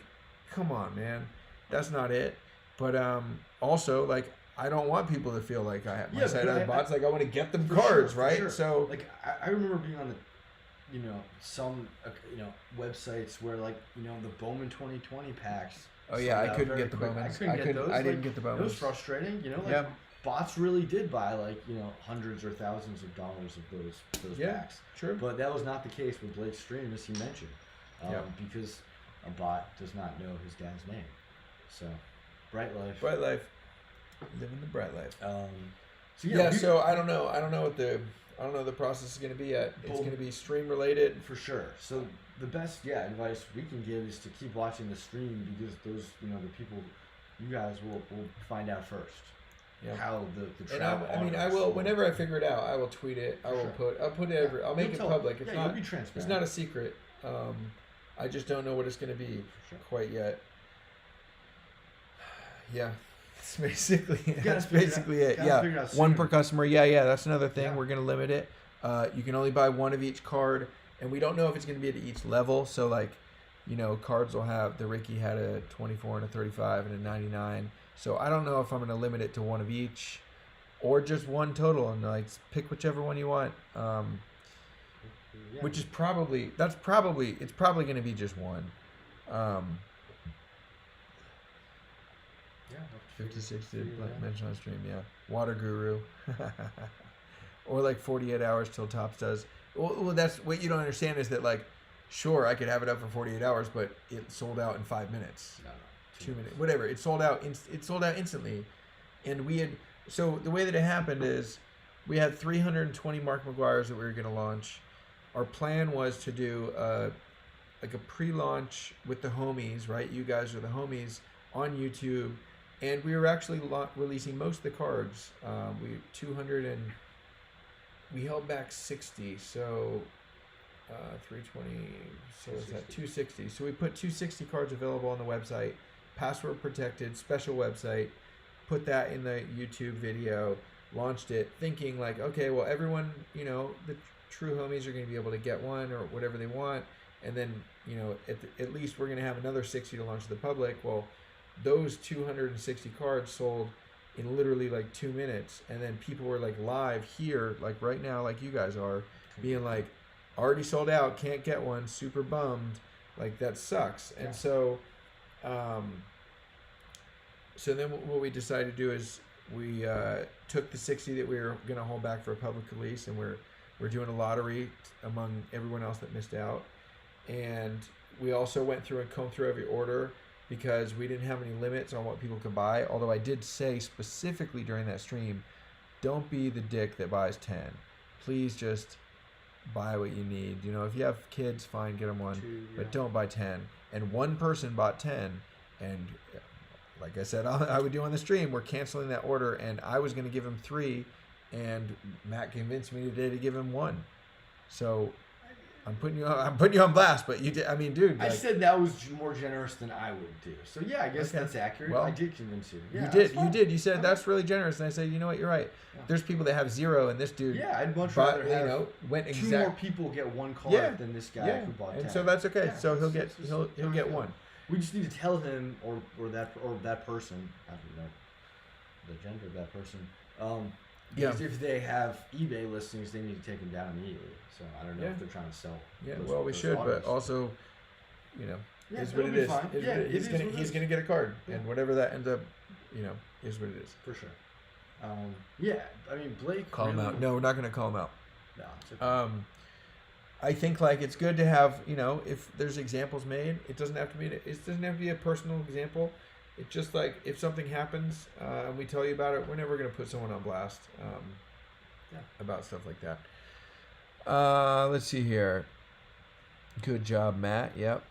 come on, man, that's not it. But also, like, I don't want people to feel like I have my site has bots. Like, I want to get them cards, sure, right? Sure. So, like, I remember being on the, some, websites where, like, the Bowman 2020 packs. oh yeah, I sold out couldn't very get the quick. Bowmans. I couldn't get those. I didn't get the Bowmans. It was frustrating, Yeah. bots really did buy like hundreds or thousands of dollars of those packs. True. But that was not the case with Blake's stream, as he mentioned, because a bot does not know his dad's name. So, bright life. Bright life. Living the bright life. So I don't know. I don't know what the process is going to be yet. It's going to be stream related for sure. So the best advice we can give is to keep watching the stream, because those the people, you guys will find out first. Yeah. How the travel. And I will whenever I figure it out. I will tweet it. I'll put it. I'll make it public. It's not. You'll be transparent. It's not a secret. I just don't know what it's going to be quite yet. Yeah. That's basically it. Yeah, one per customer. Yeah. That's another thing. Yeah. We're gonna limit it. You can only buy one of each card, and we don't know if it's gonna be at each level. So like, cards will have the Ricky had a 24 and a 35 and a 99. So I don't know if I'm gonna limit it to one of each, or just one total, and like pick whichever one you want. Which is probably it's probably gonna be just one. 56 did mention on stream, Water Guru. Or like 48 hours till Topps does. Well, that's what you don't understand is that, like, sure, I could have it up for 48 hours, but it sold out in 5 minutes. No, 2 minutes. Whatever. It sold out instantly. And so the way that it happened is we had 320 Mark McGuire's that we were going to launch. Our plan was to do like a pre-launch with the homies, right? You guys are the homies on YouTube. And we were actually releasing most of the cards. We held back 60, so 320. So is that 260? So we put 260 cards available on the website, password protected, special website. Put that in the YouTube video, launched it, thinking like, okay, well, everyone, the true homies are going to be able to get one or whatever they want, and then at least we're going to have another 60 to launch to the public. Well, those 260 cards sold in literally like 2 minutes, and then people were like live here, like right now, like you guys are, being like, already sold out, can't get one, super bummed, like that sucks. And so then what we decided to do is we took the 60 that we were going to hold back for a public release, and we're doing a lottery among everyone else that missed out. And we also went through and combed through every order, because we didn't have any limits on what people could buy. Although I did say specifically during that stream, don't be the dick that buys 10. Please just buy what you need. If you have kids, fine, get them one. But don't buy 10. And one person bought 10. And like I said, I would do on the stream, we're canceling that order. And I was going to give him 3. And Matt convinced me today to give him 1. So I'm putting you on blast, but you did. I mean, dude. I said that was more generous than I would do. So yeah, I guess that's accurate. Well, I did convince you. Yeah, you did. You said that's really generous, and I said, you know what, you're right. Yeah. There's people that have 0, and this dude. Yeah, I'd much rather have two more people get one card than this guy who bought 10. And so that's okay. Yeah, so he'll get one. We just need to tell him or that person. I don't know the gender of that person. Because if they have eBay listings, they need to take them down immediately. So I don't know if they're trying to sell. Yeah, we should, but also, is what it is. He's gonna get a card, and whatever that ends up, is what it is. For sure. I mean, Blake. Call him out. No, we're not gonna call him out. No. It's okay. I think like it's good to have, if there's examples made, it doesn't have to be a personal example. It's just like if something happens and we tell you about it, we're never going to put someone on blast about stuff like that. Let's see here. Good job, Matt. Yep.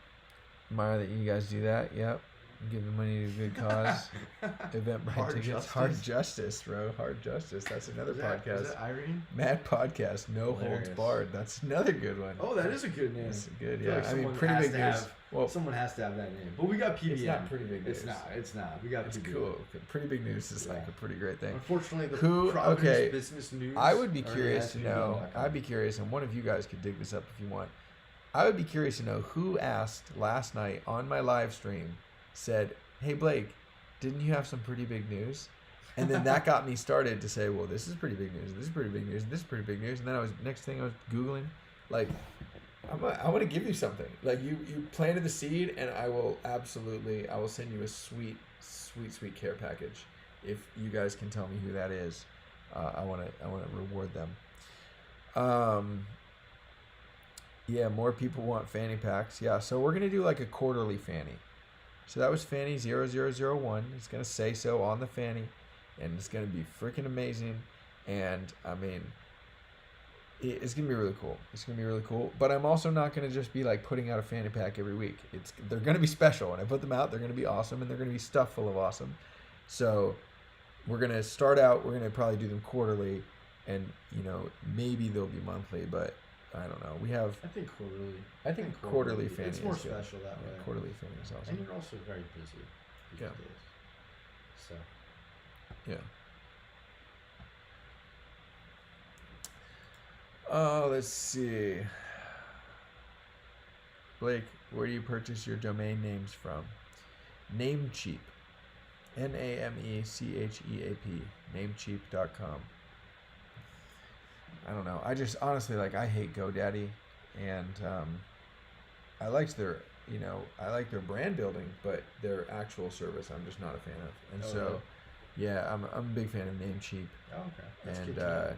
Admire that you guys do that. Yep. Give the money to a good cause. Eventbrite tickets. Hard Justice, bro. Hard Justice. That's another podcast. Is that Irene? Mad Podcast. No Holds Barred. That's another good one. Oh, that is a good name. That's good, yeah. I mean, pretty big news. Someone has to have that name. But we got PBN. It's not pretty big news. It's not. We got it's PBN. Cool. Pretty big news is like a pretty great thing. Unfortunately, Providence Business News. I would be curious to know. I'd be curious, and one of you guys could dig this up if you want. I would be curious to know who asked last night on my live stream, said, "Hey Blake, didn't you have some pretty big news?" And then that got me started to say, well, this is pretty big news, this is pretty big news, this is pretty big news. And then next thing I was Googling, like, I want to give you something. Like you planted the seed, and I will send you a sweet care package. if you guys can tell me who that is, I want to reward them. Yeah, more people want fanny packs. Yeah, so we're gonna do like a quarterly fanny. So that was fanny 0001. It's gonna say so on the fanny, and it's gonna be freaking amazing. And I mean, it's gonna be really cool. It's gonna be really cool. But I'm also not gonna just be like putting out a fanny pack every week. They're gonna be special. When I put them out, they're gonna be awesome, and they're gonna be stuffed full of awesome. So we're gonna start out. We're gonna probably do them quarterly, and maybe they'll be monthly, but I don't know. I think quarterly. I think quarterly fanny It's more is good. special that way. Quarterly fanny is awesome. And you're also very busy these Yeah. days. So. Yeah. Oh, let's see. Blake, where do you purchase your domain names from? Namecheap. NAMECHEAP. Namecheap.com. I don't know. I just honestly I hate GoDaddy, and I liked their brand building, but their actual service I'm just not a fan of. And Really? Yeah, I'm a big fan of Namecheap. Oh, okay. That's good And to know.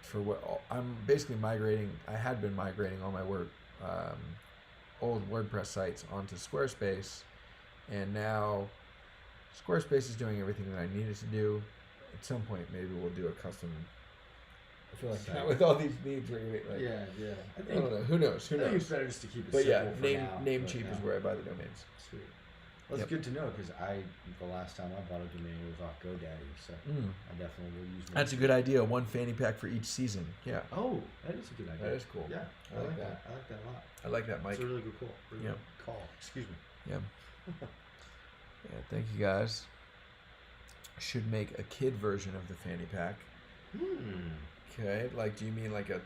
for what I'm basically migrating, I had been migrating all my old WordPress sites onto Squarespace, and now Squarespace is doing everything that I needed to do. At some point, maybe we'll do a custom. I feel like Site. with all these needs, we're gonna Yeah. I don't know. Who knows? I think it's better just to keep it But yeah, simple for now. Namecheap but is yeah. where I buy the domains. Sweet. Well, it's Yep. good to know because the last time I bought a domain was off GoDaddy, so I definitely will use. That's a good idea. One fanny pack for each season. Yeah, Oh, that is a good idea. that is cool. Yeah, I like that. I like that a lot. I like that, Mike. It's a really good call. Really Yep. good call. Excuse me. Yeah. Yeah. Thank you guys. Should make a kid version of the fanny pack. Okay. Do you mean like a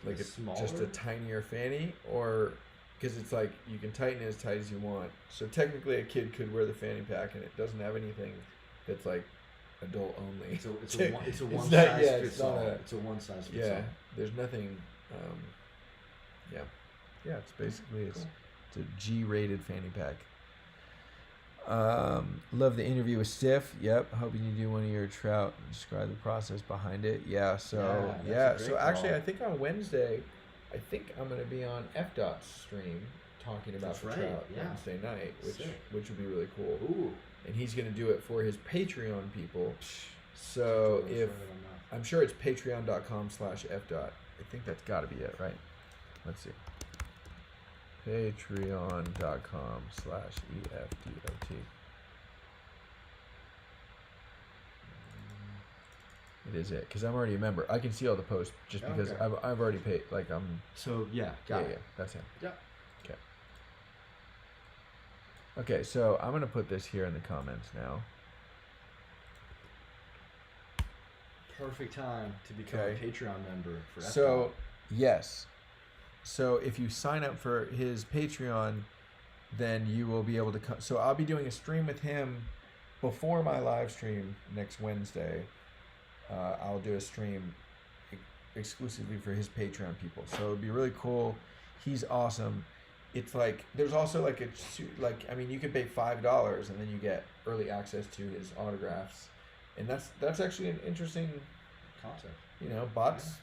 just a Smaller? tinier fanny, or because it's you can tighten it as tight as you want. So technically, a kid could wear the fanny pack, and it doesn't have anything that's adult only. It's a one It's size not- yeah, fits it's not all. a- It's a one size fits Yeah, all. there's nothing. Yeah, it's basically Cool. it's a G-rated fanny pack. Love the interview with Stiff. Yep, hoping you do one of your trout. Describe the process behind it. Yeah, so that's a so great actually, call. I think on Wednesday, I'm gonna be on F.Dot's stream talking about That's the right, trout yeah. Wednesday night, Sick. which would be really cool. Ooh. And he's gonna do it for his Patreon people. So Totally if right on that. I'm sure it's patreon.com/fdot. I think that's got to be it, right? Let's see. Patreon.com/EFDOT. It is it, because I'm already a member. I can see all the posts just because Okay. I've already paid. I'm. So yeah, got it. Yeah, that's him. Yeah. Okay. Okay, so I'm gonna put this here in the comments now. Perfect time to become Okay. a Patreon member for F-Dot. So, yes. So if you sign up for his Patreon, then you will be able to come. So I'll be doing a stream with him before my live stream next Wednesday. I'll do a stream exclusively for his Patreon people. So it'd be really cool. He's awesome. It's there's also you can pay $5 and then you get early access to his autographs. And that's actually an interesting concept. Bots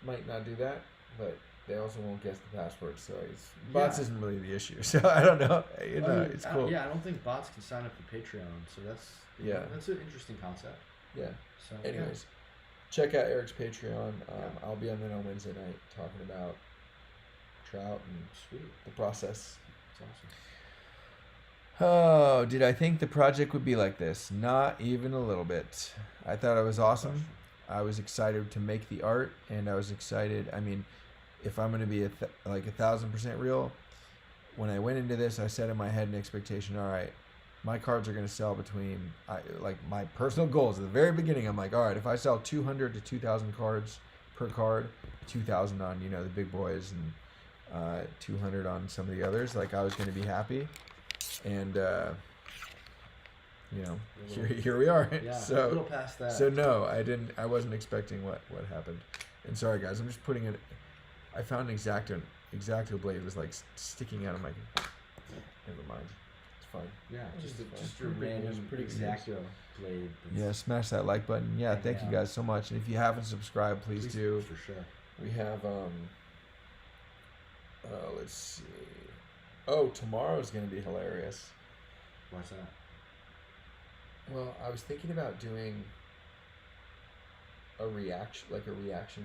might not do that, but they also won't guess the password. So bots isn't really the issue. So I don't know. It's cool. I don't think bots can sign up for Patreon, so that's an interesting concept. Yeah. So Anyways, check out Eric's Patreon. I'll be on there on Wednesday night talking about trout and the process. It's awesome. Oh, did I think the project would be like this? Not even a little bit. I thought it was awesome. I was excited to make the art, and I was excited. I mean, if I'm going to be 1,000% real, when I went into this, I set in my head an expectation. All right, my cards are going to sell between my personal goals at the very beginning. I'm like, all right, if I sell 200 to 2,000 cards per card, 2,000 on the big boys and 200 on some of the others, I was going to be happy. And here we are. Yeah, a So little past that. So no, I wasn't expecting what happened. And sorry guys, I'm just putting it. I found an X-Acto blade was sticking out of my. Never mind. It's fun. Yeah, It's just fun. a random Pretty good Exacto blade. Yeah, smash that like button. Yeah, Heck thank you yeah. guys so much. And if you haven't subscribed, please do. For sure. We have let's see. Oh, tomorrow's gonna be hilarious. What's that? Well, I was thinking about doing a reaction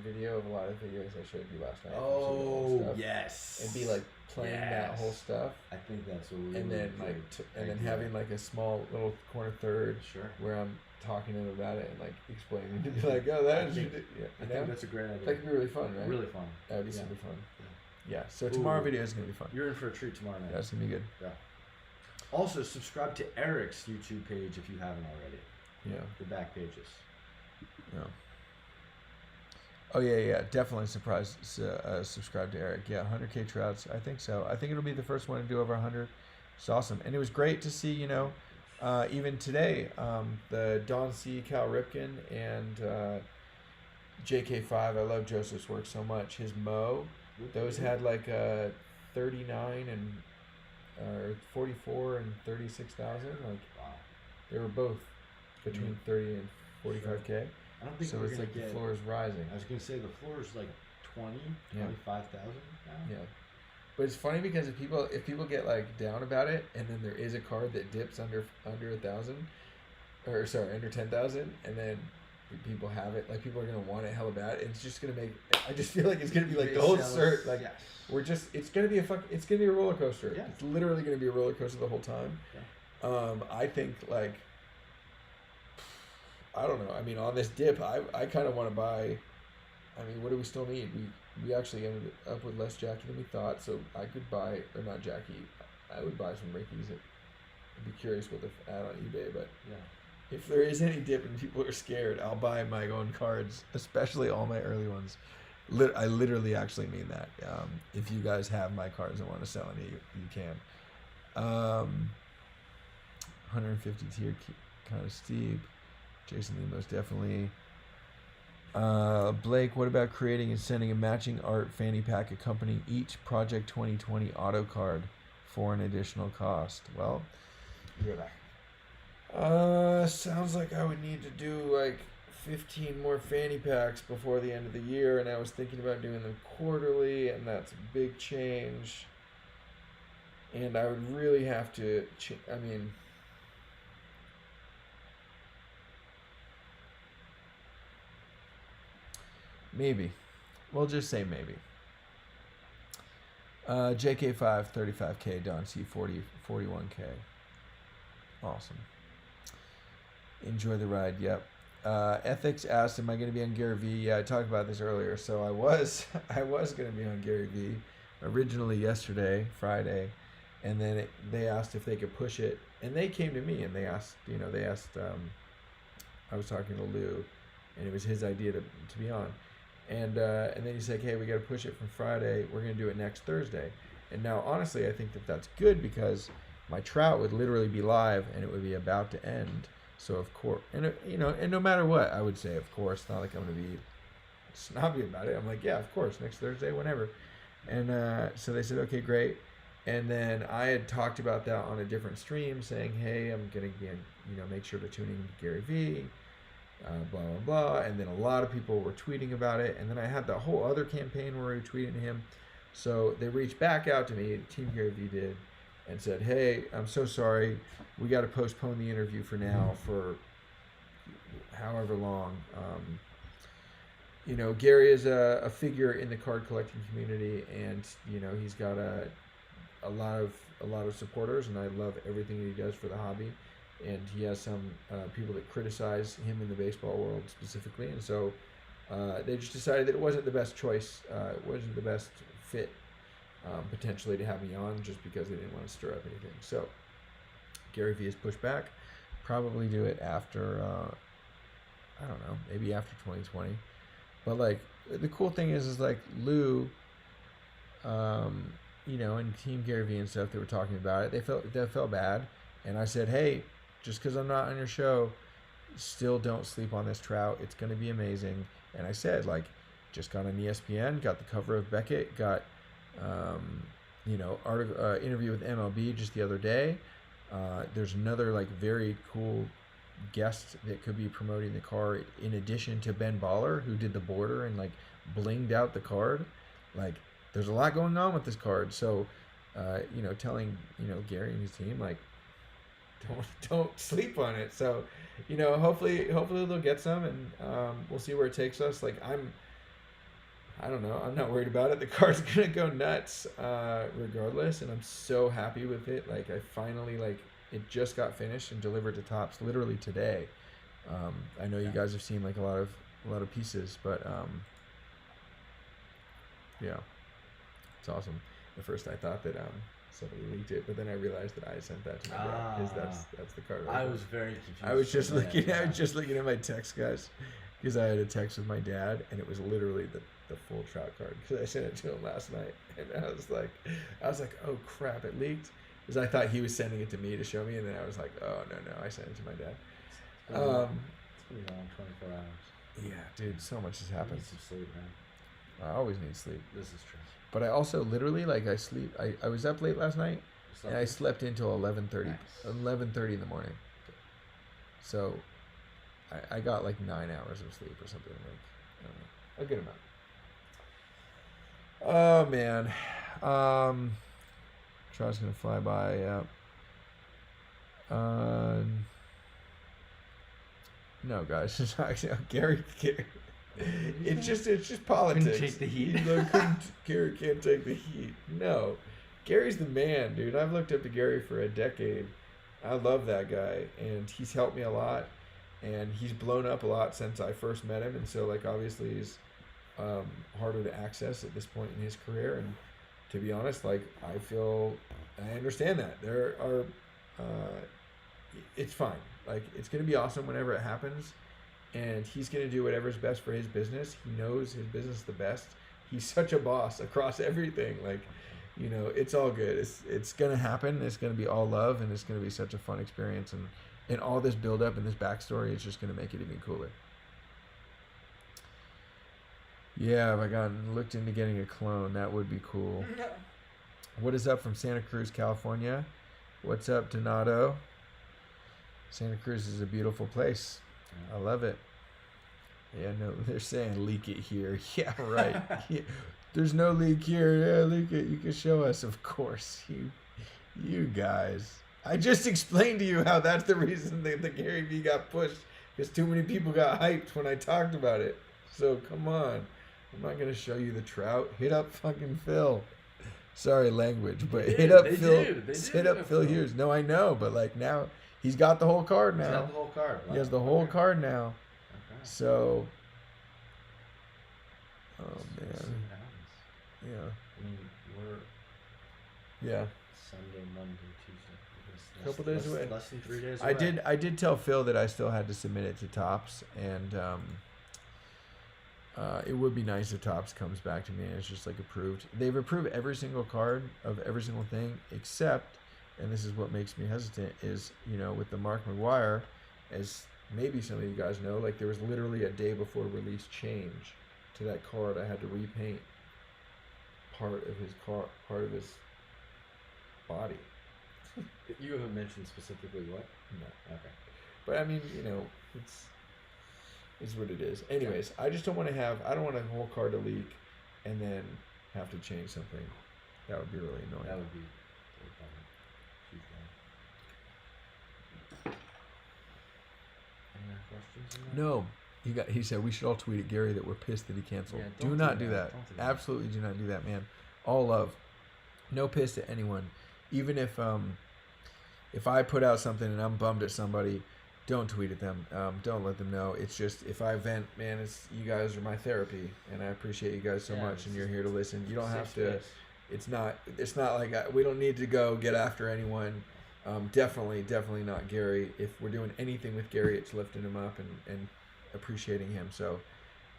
video of a lot of videos I showed you last night. Oh, yes. And be like playing that whole stuff. I think that's what we. And then having like a small little corner third. Sure. Where I'm talking to him about it and like explaining to be like, oh, that is. I think that's a great idea. That could be really fun, right? Really fun. That would be super fun. Yeah. So tomorrow video is gonna be fun. You're in for a treat tomorrow night. That's gonna be good. Yeah. Also, subscribe to Eric's YouTube page if you haven't already. Yeah. The back pages. Yeah. Oh yeah, definitely subscribe to Eric. Yeah, 100K trouts. I think so. I think it'll be the first one to do over 100. It's awesome, and it was great to see. Even today, the Don C, Cal Ripken, and JK5. I love Joseph's work so much. His Mo, those had like 39 and or 44 and 36,000. Like, wow, they were both between 30 and 45K. Sure. I don't think so we're it's gonna like get, the floor is rising. I was gonna say the floor is like 25,000 now. Yeah, but it's funny because if people get like down about it, and then there is a card that dips under 1,000, or sorry, under 10,000, and then people have it, like people are gonna want it hella bad. It's just gonna make. I just feel like it's gonna be like the whole cert. Like it's gonna be a roller coaster. Yeah. It's literally gonna be a roller coaster the whole time. Yeah. I think like. I don't know. I mean, on this dip, I kind of want to buy. I mean, what do we still need? We actually ended up with less Jackie than we thought, so I could buy, or not Jackie. I would buy some Rickies. I'd be curious what the add on eBay, but yeah. If there is any dip and people are scared, I'll buy my own cards, especially all my early ones. I literally actually mean that. If you guys have my cards and want to sell any, you can. 150 tier, kind of steep. Jason Lee, most definitely. Blake, what about creating and sending a matching art fanny pack accompanying each Project 2020 auto card for an additional cost? Well, You're back. sounds like I would need to do like 15 more fanny packs before the end of the year, and I was thinking about doing them quarterly, and that's a big change. And I would really have to, I mean... Maybe. We'll just say maybe. JK5, 35K. Don C, 41K. Awesome. Enjoy the ride. Yep. Ethics asked, am I going to be on Gary Vee? Yeah, I talked about this earlier. So I was going to be on Gary Vee originally yesterday, Friday. And then they asked if they could push it. And they came to me and they asked, I was talking to Lou, and it was his idea to be on. And then he's like, hey, we got to push it from Friday. We're going to do it next Thursday. And now, honestly, I think that that's good because my trout would literally be live and it would be about to end. So, of course, and no matter what, I would say, of course, not like I'm going to be snobby about it. I'm like, yeah, of course, next Thursday, whenever. And so they said, okay, great. And then I had talked about that on a different stream saying, hey, I'm going to, make sure to tune in to Gary Vee. Blah, blah, blah. And then a lot of people were tweeting about it. And then I had the whole other campaign where we were tweeting to him. So they reached back out to me, Team Gary Vee did, and said, hey, I'm so sorry. We got to postpone the interview for now for however long. Gary is a figure in the card collecting community, and, he's got a lot of supporters, and I love everything that he does for the hobby. And he has some people that criticize him in the baseball world specifically, and so they just decided that it wasn't the best choice, it wasn't the best fit potentially to have me on, just because they didn't want to stir up anything. So Gary Vee has pushed back, probably do it after, I don't know, maybe after 2020. But like the cool thing is like Lou, and Team Gary Vee and stuff, they were talking about it. They felt bad, and I said, hey, just because I'm not on your show, still don't sleep on this trout. It's going to be amazing. And I said, like, just got on ESPN, got the cover of Beckett, got, interview with MLB just the other day. There's another like very cool guest that could be promoting the card in addition to Ben Baller, who did the border and like blinged out the card. Like, there's a lot going on with this card. So, telling Gary and his team, like, don't sleep on it. So, hopefully they'll get some, and we'll see where it takes us. Like, I don't know. I'm not worried about it. The card's gonna go nuts, regardless, and I'm so happy with it. Like, I finally it just got finished and delivered to Topps literally today. I know you guys have seen like a lot of pieces, but yeah, it's awesome. At first, I thought that somebody leaked it, but then I realized that I sent that to my dad because that's the card. I was very confused. I was just looking at my text, guys, because I had a text with my dad, and it was literally the full trout card because I sent it to him last night, and I was like, oh crap, it leaked, because I thought he was sending it to me to show me, and then I was like, oh no, I sent it to my dad. It's been a long 24 hours. Yeah, dude, so much has happened. I need some sleep, man. I always need sleep. This is true. But I also literally I was up late last night, and I slept until 11:30. Nice. 11:30 in the morning. So I got like 9 hours of sleep or something, like, I don't know, a good amount. Oh man, Trout's gonna fly by. No, guys, it's not, Gary. It's just politics. Couldn't take the heat. Gary can't take the heat. No, Gary's the man, dude. I've looked up to Gary for a decade. I love that guy, and he's helped me a lot, and he's blown up a lot since I first met him. And so, like, obviously, he's harder to access at this point in his career. And to be honest, like, I understand that there are. It's fine. Like, it's gonna be awesome whenever it happens. And he's going to do whatever's best for his business. He knows his business the best. He's such a boss across everything. Like, it's all good. It's going to happen. It's going to be all love, and it's going to be such a fun experience. And all this build-up and this backstory is just going to make it even cooler. Yeah, if I looked into getting a clone, that would be cool. What is up from Santa Cruz, California? What's up, Donato? Santa Cruz is a beautiful place. I love it. Yeah, no, they're saying leak it here. Yeah, right. Yeah. There's no leak here. Yeah, leak it. You can show us, of course. You guys. I just explained to you how that's the reason that the Gary Vee got pushed, because too many people got hyped when I talked about it. So come on. I'm not gonna show you the Trout. Hit up fucking Phil. Sorry, language, but hit up Phil. Hit up Phil Hughes. No, I know, but like now. He's got the whole card now. He's got the whole card. Wow. He has the whole card now. Okay. So, oh man, yeah. I mean, we're Sunday, Monday, Tuesday. Couple days away. Less than 3 days away. I did tell Phil that I still had to submit it to Topps, and it would be nice if Topps comes back to me and it's just like approved. They've approved every single card of every single thing except. And this is what makes me hesitant is, with the Mark McGwire, as maybe some of you guys know, like there was literally a day before release change to that card. I had to repaint part of his body. You haven't mentioned specifically what? No. Okay. But I mean, it's what it is. Anyways, I just don't want a whole card to leak and then have to change something. That would be really annoying. That would be No, he said we should all tweet at Gary that we're pissed that he canceled. Yeah, do not do that. Absolutely do not do that, man. All love. No piss at anyone. Even if I put out something and I'm bummed at somebody, don't tweet at them. Don't let them know. It's just if I vent, man, you guys are my therapy, and I appreciate you guys so much, and you're here to listen. You don't have to. It's not like we don't need to go get after anyone. Definitely not Gary. If we're doing anything with Gary, it's lifting him up and appreciating him. So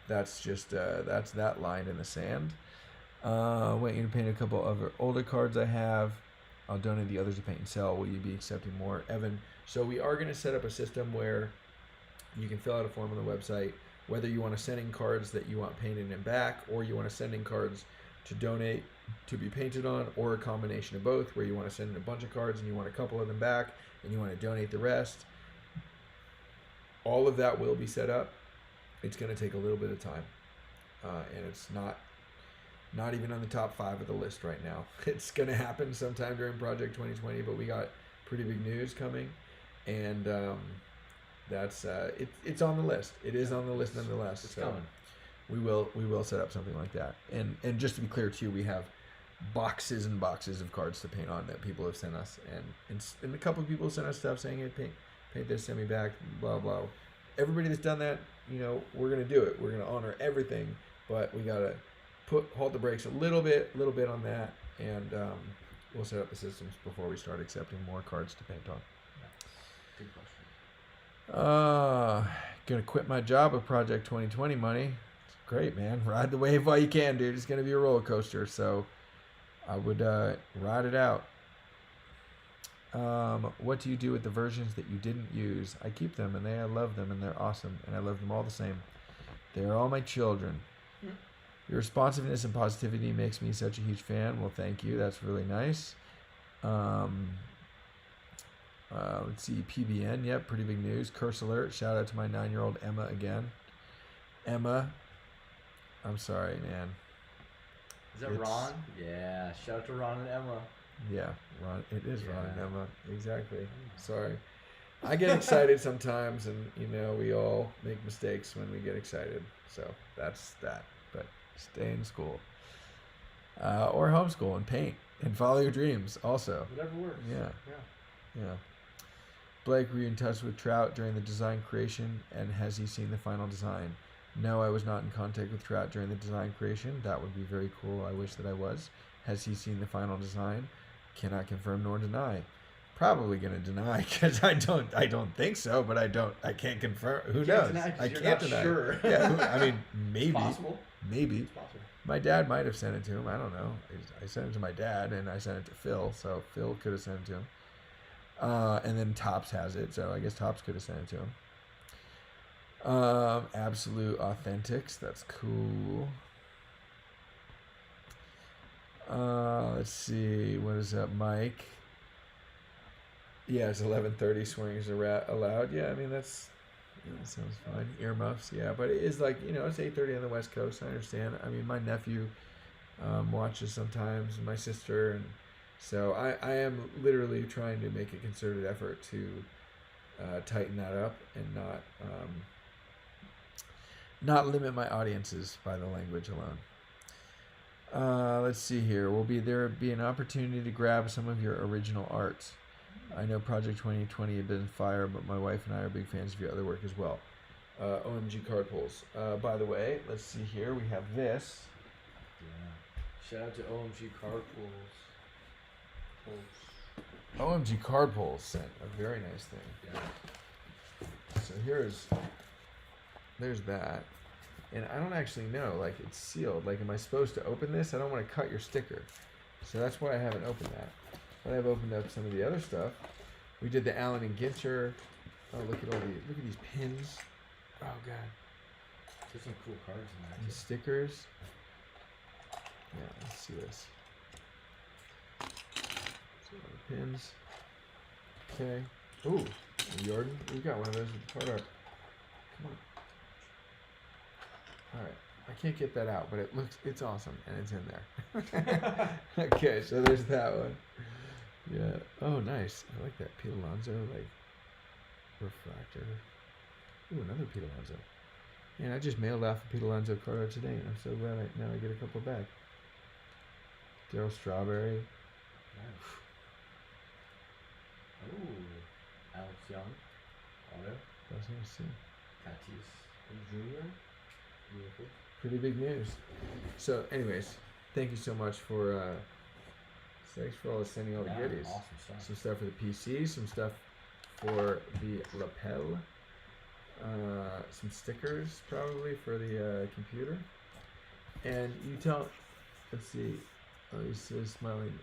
that's just that's that line in the sand. Waiting to paint a couple other older cards I have. I'll donate the others to paint and sell. Will you be accepting more, Evan? So we are going to set up a system where you can fill out a form on the website, whether you want to send in cards that you want painted and back, or you want to send in cards to donate to be painted on, or a combination of both, where you want to send in a bunch of cards and you want a couple of them back and you want to donate the rest. All of that will be set up. It's going to take a little bit of time, and it's not even on the top 5 of the list right now. It's going to happen sometime during Project 2020, but we got pretty big news coming, and that's it's on the list. It is on the list nonetheless. It's so coming. we will set up something like that. And just to be clear too, we have boxes and boxes of cards to paint on that people have sent us, and a couple of people sent us stuff saying, hey, paint this, send me back, blah blah. Everybody that's done that, we're gonna do it. We're gonna honor everything, but we gotta hold the brakes a little bit on that, and we'll set up the systems before we start accepting more cards to paint on. Good question. Gonna quit my job with Project 2020 money. It's great, man. Ride the wave while you can, dude. It's gonna be a roller coaster, so I would ride it out. What do you do with the versions that you didn't use? I keep them, and I love them, and they're awesome, and I love them all the same. They're all my children. Your responsiveness and positivity makes me such a huge fan. Well, thank you. That's really nice. Let's see. PBN. Yep, pretty big news. Curse alert. Shout out to my 9-year-old Emma again. Emma, I'm sorry, man. Is that Ron? Yeah. Shout out to Ron and Emma. Yeah, Ron. It is Ron and Yeah. Emma. Exactly. Sorry. I get excited sometimes, and we all make mistakes when we get excited. So that's that. But stay in school, or homeschool and paint and follow your dreams. Also, Whatever works. Yeah. Blake, were you in touch with Trout during the design creation, and has he seen the final design? No, I was not in contact with Trout during the design creation. That would be very cool. I wish that I was. Has he seen the final design? Cannot confirm nor deny. Probably gonna deny, because I don't think so, but I can't confirm. Who knows? I can't deny. Sure. Yeah, I mean, maybe. It's possible. Maybe. It's possible. My dad might have sent it to him. I don't know. I sent it to my dad, and I sent it to Phil, so Phil could have sent it to him. And then Topps has it, so I guess Topps could have sent it to him. Absolute Authentics. That's cool. Let's see. What is up, Mike? Yeah, it's 11:30. Swearing is allowed. Yeah, I mean that sounds fine. Earmuffs. Yeah, but it is like it's 8:30 on the West Coast. I understand. I mean, my nephew watches sometimes, and my sister, and so I am literally trying to make a concerted effort to tighten that up and not limit my audiences by the language alone. Let's see here. Will there be an opportunity to grab some of your original art? I know Project 2020 had been fire, but my wife and I are big fans of your other work as well. OMG card pulls. By the way, let's see here. We have this. Yeah. Shout out to OMG Card Pulls. OMG card pulls sent a very nice thing. Yeah. So there's that. And I don't actually know, like it's sealed. Like, am I supposed to open this? I don't want to cut your sticker. So that's why I haven't opened that. But I've opened up some of the other stuff. We did the Allen and Ginter. Oh, look at these pins. Oh god. There's some cool cards in there. And stickers. Yeah, let's see this. So the pins. Okay. Ooh, Jordan. We got one of those with the card art. Come on. Alright, I can't get that out, but it's awesome, and it's in there. Okay, so there's that one. Yeah. Oh, nice. I like that Pete Alonso, like, refractor. Ooh, another Pete Alonso. Man, I just mailed off a Pete Alonso card art today, and I'm so glad now I get a couple back. Daryl Strawberry. Nice. Ooh. Alex Young. Auto. That's nice too. Tatis Jr. Beautiful. Pretty big news. So, anyways, thank you so much for thanks for all sending all the goodies. Awesome stuff. Some stuff for the PC, some stuff for the lapel, some stickers probably for the computer. And let's see. Oh, he says smiling.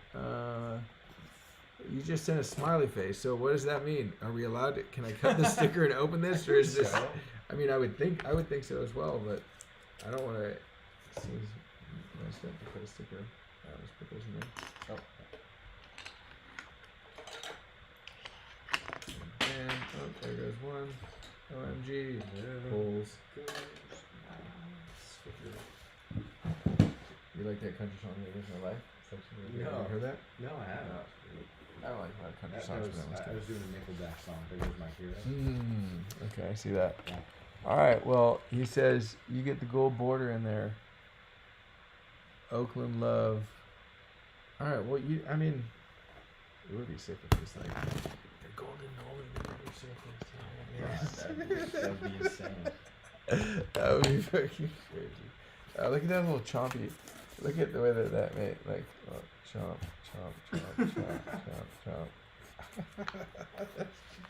You just sent a smiley face. So what does that mean? Are we allowed to? Can I cut the sticker and open this, or is this? I mean, I would think so as well, but I don't want to. Nice stuff to put a sticker. Let's put those in there. Oh. And there goes one. OMG. Pulls. You like that country song, The Original Life? No. Have you heard that? No, I haven't. No. I don't like a lot of country songs, but that one's I good. was doing a Nickelback song. There goes my hero. Okay, I see that. Yeah. All right, well, he says you get the gold border in there. Oakland love. All right, well, I mean, it would be sick if it's like the golden That'd be insane. That would be fucking crazy. Look at that little chompy. Look at the way that made, like, chomp, chomp, chomp, chomp, chomp, chomp.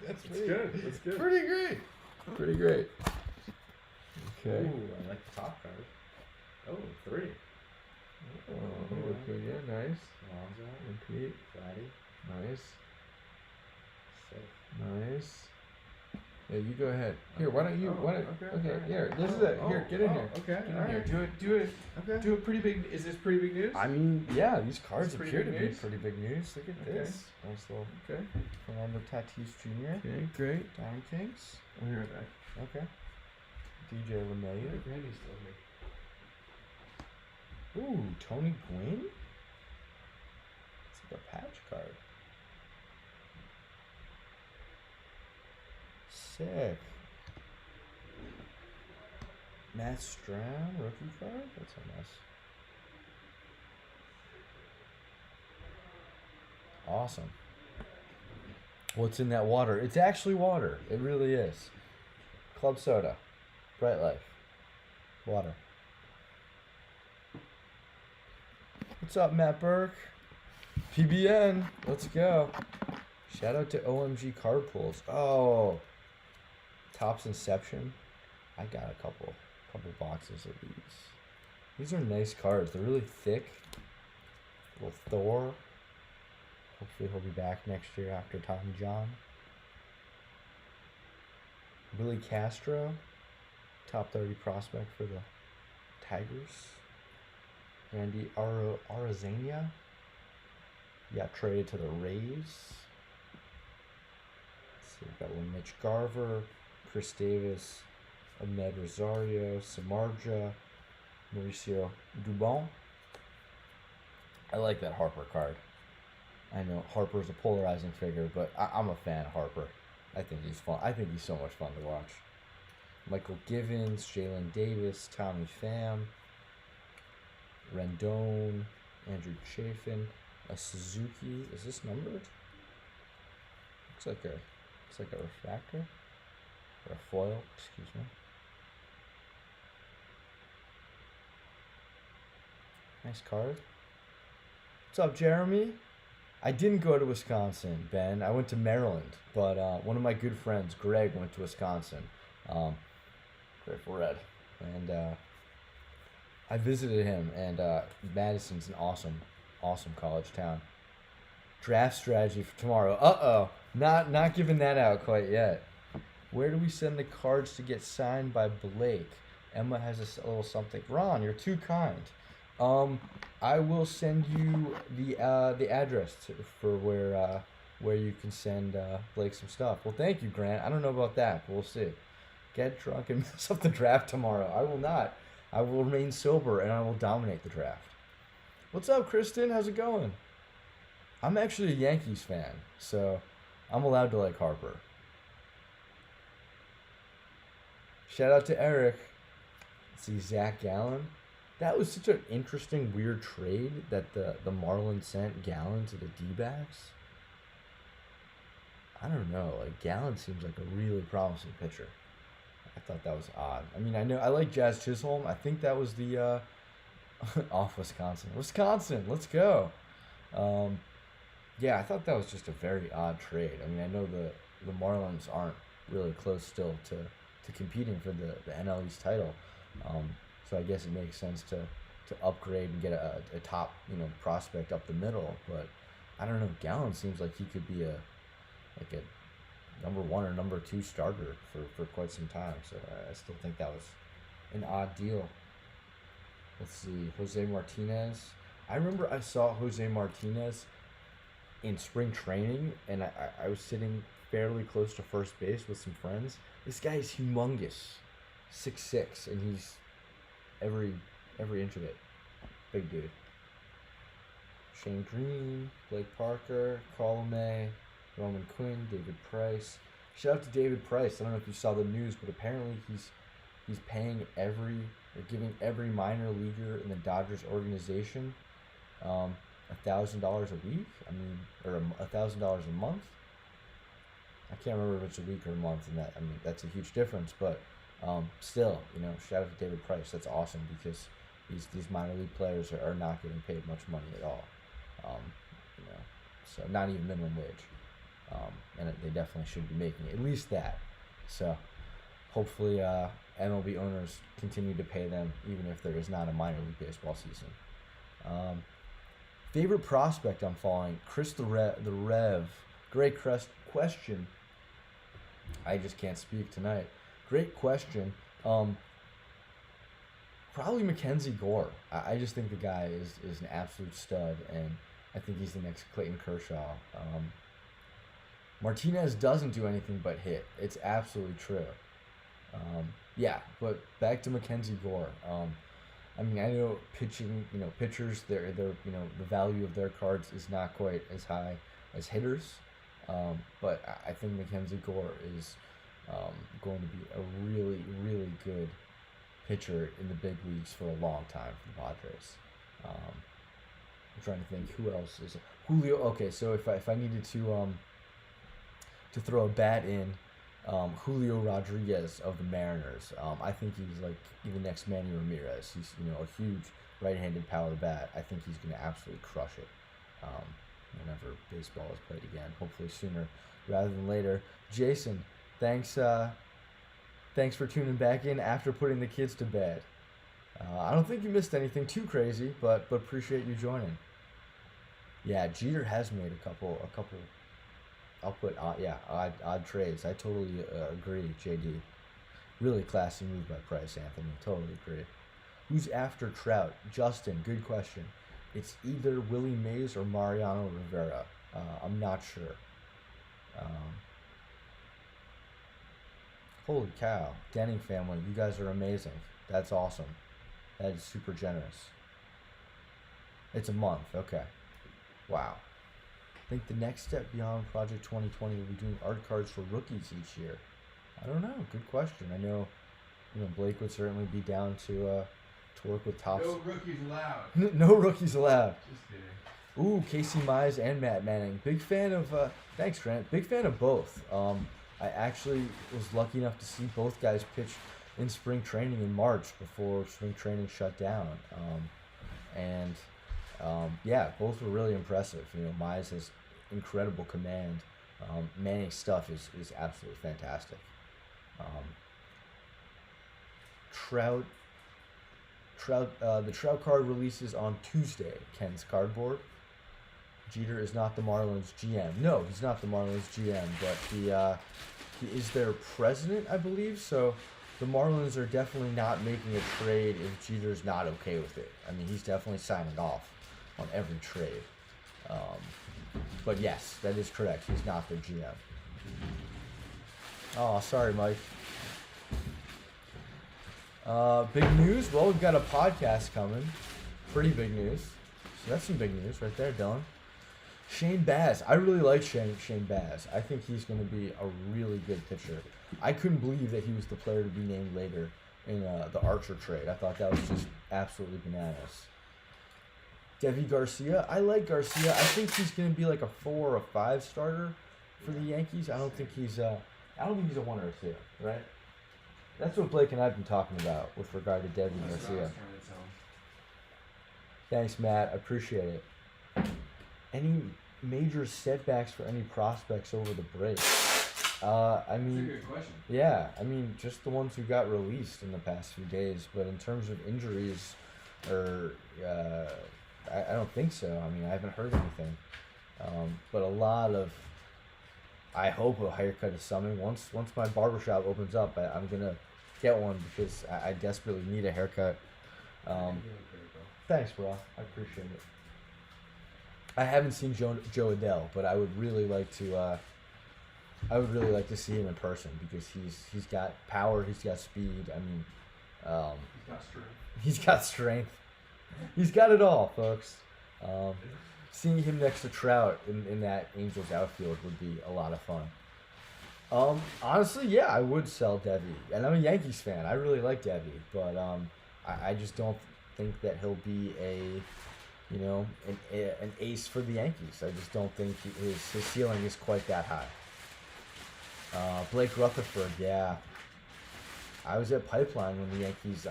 That's good. That's good. Pretty great. Pretty great. Okay. Ooh, I like the top card. Oh, 3. Oh, okay, yeah, nice. Lonzo. Repeat. Flatty. Nice. Sick. Nice. Yeah, you go ahead. Here, why don't you? Okay, here. This is it. Here, get in here. Okay. Get in here. Do it. Pretty big. Is this pretty big news? I mean, yeah, these cards It's pretty appear to big be news. pretty big news. Look at Okay. this. Nice little Okay. Fernando Tatis Jr. Okay, great. Diamond Kings. I'll be right back. Okay. DJ LeMahieu. Granny's still here. Ooh, Tony Gwynn? It's like a patch card. Sick. Matt Stroud, rookie card? That's a mess. Awesome. What's in that water? It's actually water. It really is. Club soda. Bright Life. Water. What's up, Matt Burke? PBN. Let's go. Shout out to OMG Card Pools. Oh. Topps Inception. I got a couple boxes of these. These are nice cards. They're really thick. Little Thor. Hopefully he'll be back next year after Tommy John. Willie Castro. Top 30 prospect for the Tigers. Randy Arizania. Got traded to the Rays. So we've got one Mitch Garver, Chris Davis, Ahmed Rosario, Samardzija, Mauricio Dubon. I like that Harper card. I know Harper's a polarizing figure, but I'm a fan of Harper. I think he's fun. I think he's so much fun to watch. Michael Givens, Jalen Davis, Tommy Pham, Rendon, Andrew Chafin, a Suzuki. Is this numbered? Looks like a refractor or a foil. Excuse me. Nice card. What's up, Jeremy? I didn't go to Wisconsin, Ben. I went to Maryland, but one of my good friends, Greg, went to Wisconsin. Grateful Red, and I visited him. And Madison's an awesome college town. Draft strategy for tomorrow. Not giving that out quite yet. Where do we send the cards to get signed by Blake? Emma has a little something. Ron, you're too kind. I will send you the address for where you can send Blake some stuff. Well, thank you, Grant. I don't know about that, but we'll see. Get drunk and mess up the draft tomorrow. I will not. I will remain sober and I will dominate the draft. What's up, Kristen? How's it going? I'm actually a Yankees fan, so I'm allowed to like Harper. Shout out to Eric. Let's see, Zach Gallen. That was such an interesting, weird trade that the Marlins sent Gallen to the D-backs. I don't know. Like, Gallen seems like a really promising pitcher. I thought that was odd. I mean, I like Jazz Chisholm. I think that was the off Wisconsin. Wisconsin, let's go. Yeah, I thought that was just a very odd trade. I mean, I know the Marlins aren't really close still to competing for the NL East title. So I guess it makes sense to upgrade and get a top prospect up the middle. But I don't know. Gallen seems like he could be a number 1 or number 2 starter for quite some time. So I still think that was an odd deal. Let's see. Jose Martinez. I remember I saw Jose Martinez in spring training, and I was sitting fairly close to first base with some friends. This guy is humongous, 6'6", and he's every inch of it. Big dude. Shane Green, Blake Parker, Colomé, Roman Quinn, David Price. Shout out to David Price. I don't know if you saw the news, but apparently he's paying giving every minor leaguer in the Dodgers organization $1,000 a week. I mean, or $1,000 a month. I can't remember if it's a week or a month, and that's a huge difference. But still, shout out to David Price. That's awesome because these minor league players are not getting paid much money at all. So not even minimum wage, and they definitely should be making at least that. So hopefully MLB owners continue to pay them even if there is not a minor league baseball season. Favorite prospect I'm following, Chris the Rev. Great question. I just can't speak tonight. Great question. Probably Mackenzie Gore. I just think the guy is an absolute stud, and I think he's the next Clayton Kershaw. Martinez doesn't do anything but hit. It's absolutely true. But back to Mackenzie Gore. I know pitchers, their the value of their cards is not quite as high as hitters. But I think Mackenzie Gore is going to be a really, really good pitcher in the big leagues for a long time for the Padres. I'm trying to think who else is Julio. Okay, so if I needed to throw a bat in, Julio Rodriguez of the Mariners. I think he's like the next Manny Ramirez. He's a huge right-handed power bat. I think he's going to absolutely crush it whenever baseball is played again. Hopefully sooner rather than later. Jason, thanks for tuning back in after putting the kids to bed. I don't think you missed anything too crazy, but appreciate you joining. Yeah, Jeter has made a couple. I'll put odd trades. I totally agree, JD. Really classy move by Price, Anthony. Totally agree. Who's after Trout? Justin, good question. It's either Willie Mays or Mariano Rivera. I'm not sure. Holy cow. Denning family, you guys are amazing. That's awesome. That is super generous. It's a month. Okay. Wow. I think the next step beyond Project 2020 will be doing art cards for rookies each year. I don't know. Good question. I know, Blake would certainly be down to work with Topps. No rookies allowed. No rookies allowed. Just kidding. Ooh, Casey Mize and Matt Manning. Big fan of, thanks Grant, big fan of both. I actually was lucky enough to see both guys pitch in spring training in March before spring training shut down. Both were really impressive. Mize has incredible command. Manning's stuff is absolutely fantastic. The Trout card releases on Tuesday. Ken's cardboard. Jeter is not the Marlins GM. No, he's not the Marlins GM, but he is their president, I believe. So the Marlins are definitely not making a trade if Jeter's not okay with it. I mean, he's definitely signing off on every trade. But yes, that is correct. He's not their GM. Oh, sorry, Mike. Big news. Well, we've got a podcast coming. Pretty big news. So that's some big news right there, Dylan. Shane Baz. I really like Shane Baz. I think he's going to be a really good pitcher. I couldn't believe that he was the player to be named later in the Archer trade. I thought that was just absolutely bananas. Devi Garcia. I like Garcia. I think he's going to be like a 4 or 5 starter for the Yankees. I don't think he's a 1 or 2, right? That's what Blake and I have been talking about with regard to Devi Garcia. Thanks, Matt. I appreciate it. Any major setbacks for any prospects over the break? That's a good question. Yeah, just the ones who got released in the past few days. But in terms of injuries, I don't think so. I haven't heard anything. But a lot of, I hope a haircut is coming. Once my barbershop opens up, I'm gonna get one because I desperately need a haircut. Thanks, bro. I appreciate it. I haven't seen Joe Adele, but I would really like to. I would really like to see him in person because he's got power, he's got speed. I mean, He's got strength. he's got strength. He's got it all, folks. Seeing him next to Trout in that Angels outfield would be a lot of fun. Honestly, yeah, I would sell Devi, and I'm a Yankees fan. I really like Devi, but I just don't think that he'll be an ace for the Yankees. I just don't think his ceiling is quite that high. Blake Rutherford, yeah. I was at Pipeline when the Yankees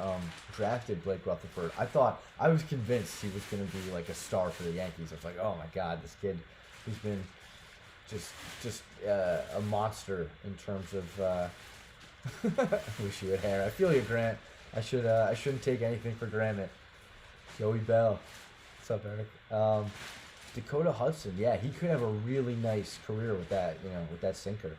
drafted Blake Rutherford. I was convinced he was going to be like a star for the Yankees. I was like, oh my God, this kid, he's been just a monster in terms of. I wish you had hair. I feel you, Grant. I shouldn't take anything for granted. Joey Bell, what's up, Eric? Dakota Hudson, yeah, he could have a really nice career with that, with that sinker.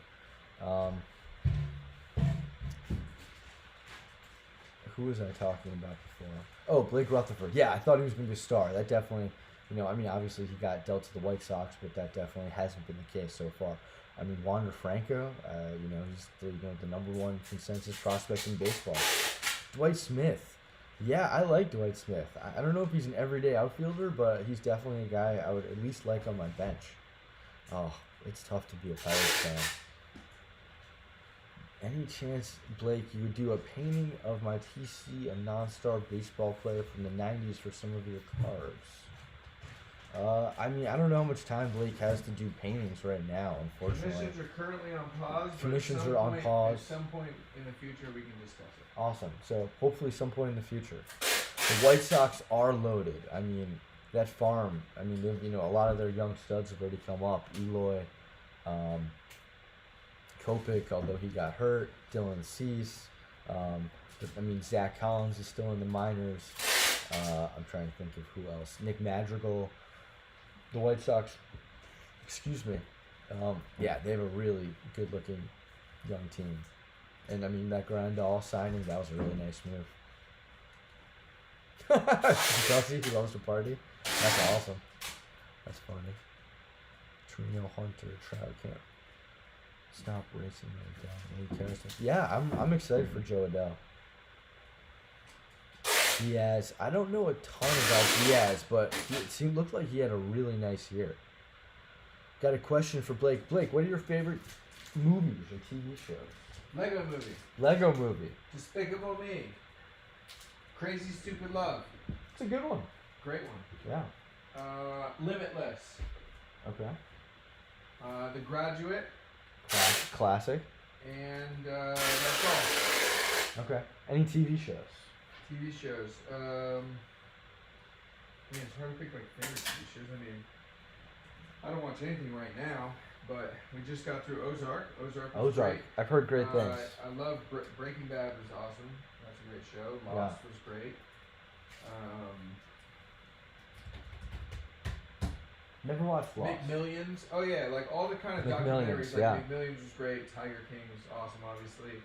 Who was I talking about before? Oh, Blake Rutherford. Yeah, I thought he was going to be a star. That definitely, obviously he got dealt to the White Sox, but that definitely hasn't been the case so far. I mean, Wander Franco, he's the number one consensus prospect in baseball. Dwight Smith. Yeah, I like Dwight Smith. I don't know if he's an everyday outfielder, but he's definitely a guy I would at least like on my bench. Oh, it's tough to be a Pirates fan. Any chance, Blake, you would do a painting of my TC, a non-star baseball player from the 90s for some of your cards? I don't know how much time Blake has to do paintings right now, unfortunately. Commissions are currently on pause. Commissions are on pause. At some point in the future, we can discuss it. Awesome. So, hopefully some point in the future. The White Sox are loaded. I mean, that farm, a lot of their young studs have already come up. Eloy, Kopech, although he got hurt, Dylan Cease. Zach Collins is still in the minors. I'm trying to think of who else. Nick Madrigal. The White Sox, they have a really good-looking young team. And, that Grandal signing, that was a really nice move. Chelsea, he loves to party. That's awesome. That's funny. Trino Hunter, Trout can't stop racing like that. Yeah, I'm excited for Joe Adele. Diaz, I don't know a ton about Diaz, but it looked like he had a really nice year. Got a question for Blake. Blake, what are your favorite movies or TV shows? Lego movie. Despicable Me. Crazy Stupid Love. It's a good one. Great one. Yeah. Limitless. Okay. The Graduate. Classic. And that's all. Okay. Any TV shows? TV shows. It's hard to pick my favorite TV shows. I don't watch anything right now, but we just got through Ozark. Ozark was great. I've heard great things. I love Breaking Bad was awesome. That's a great show. Lost was great. Never watched Lost. McMillions. Oh yeah, like all the kind of documentaries. Like McMillions was great. Tiger King was awesome, obviously.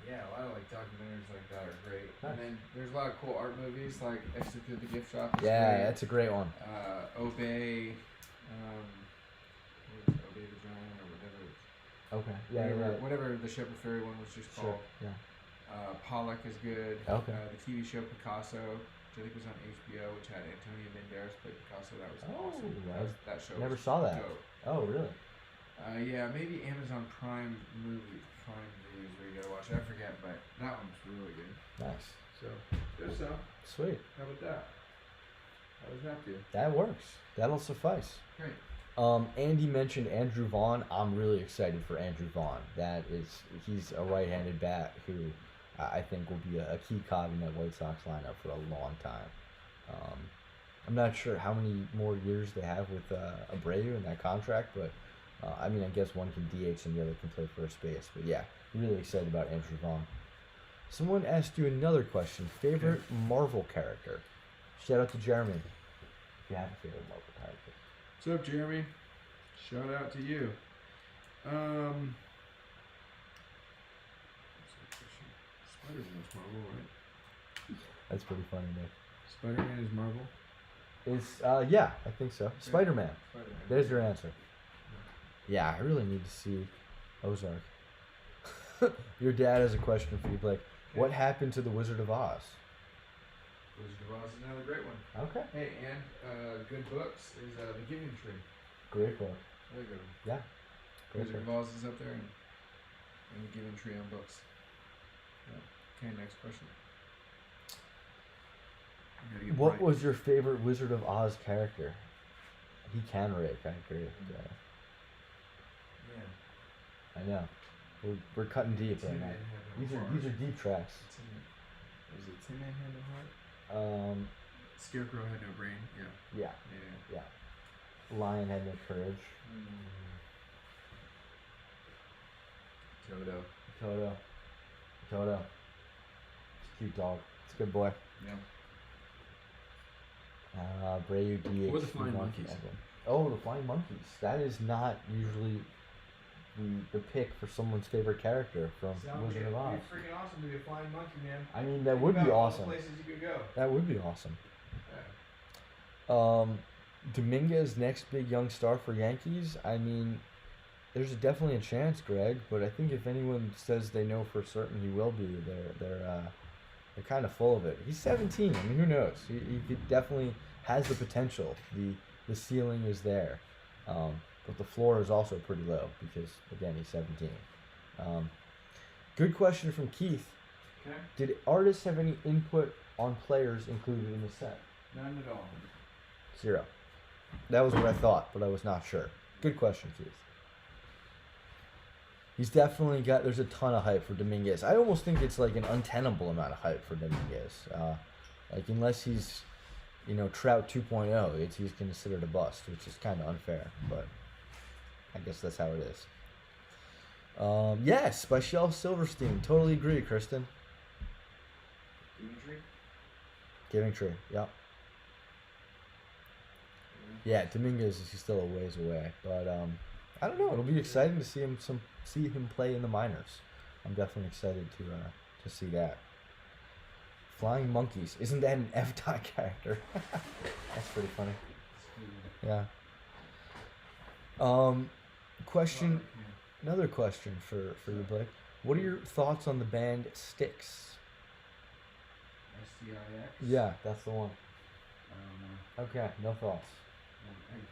Yeah, a lot of documentaries like that are great. Nice. And then there's a lot of cool art movies like Exit Through the Gift Shop. Yeah, that's a great one. Obey, Obey the Drone or whatever. Okay. Yeah, whatever the Shepard Fairey one was just called. Sure. Yeah. Pollock is good. Okay. The TV show Picasso, which I think was on HBO, which had Antonio Banderas play Picasso. That was awesome. That show. Never saw that. Dope. Oh, really? Yeah, maybe Amazon Prime Videos where you gotta watch it. I forget, but that one's really good. Nice. So, there's some. Sweet. How about that? How does that do? That works. That'll suffice. Great. Andy mentioned Andrew Vaughn. I'm really excited for Andrew Vaughn. He's a right-handed bat who I think will be a key cog in that White Sox lineup for a long time. I'm not sure how many more years they have with Abreu in that contract, but I guess one can DH and the other can play first base. But yeah, really excited about Andrew Vaughn. Someone asked you another question. Favorite Marvel character? Shout out to Jeremy. If you have a favorite Marvel character. What's up, Jeremy? Shout out to you. Spider-Man's Marvel, right? That's pretty funny, Nick. Spider-Man is Marvel. Is yeah, I think so. Spider-Man. Spider-Man. There's your answer. Yeah, I really need to see Ozark. Your dad has a question for you, Blake. What happened to the Wizard of Oz? Wizard of Oz is another great one. Okay. Hey, and good books is The Giving Tree. Great book. Really good. Yeah. Great Wizard book. of Oz is up there, and The Giving Tree on books. Yeah. Okay, next question. What was your favorite Wizard of Oz character? He can rake, I agree. Yeah. Yeah. I know. We're cutting deep right now. These are deep tracks. Was it Tin Man had no heart? Scarecrow had no brain. Yeah. Yeah. Lion had no courage. Toto. It's a cute dog. It's a good boy. Yeah. Brayu DH. Or the Flying Monkeys. Oh, the Flying Monkeys. That is not usually the pick for someone's favorite character from Wizard of Oz. It'd be freaking awesome to be a flying monkey, man. I mean, that would be awesome. Places you could go. That would be awesome. Yeah. Dominguez, next big young star for Yankees. I mean, there's definitely a chance, Greg. But I think if anyone says they know for certain he will be, they're kind of full of it. He's 17. I mean, who knows? He could definitely has the potential. The ceiling is there, but the floor is also pretty low because again he's 17. Good question from Keith. Okay. Did artists have any input on players included in the set? None at all. 0. That was what I thought, but I was not sure. Good question, Keith. He's definitely got. There's a ton of hype for Dominguez. I almost think it's like an untenable amount of hype for Dominguez. Like unless he's, Trout 2.0, he's considered a bust, which is kind of unfair. But I guess that's how it is. Yes, by Shel Silverstein. Totally agree, Kristen. Giving Tree. Giving Tree. Yep. Yeah, Dominguez is still a ways away, but I don't know. It'll be exciting to see him play in the minors. I'm definitely excited to see that. Flying Monkeys. Isn't that an F-Dot character? That's pretty funny. Yeah. Question. Another question for you, Blake. What are your thoughts on the band Styx? STIX? Yeah, that's the one. I don't know. Okay, no thoughts.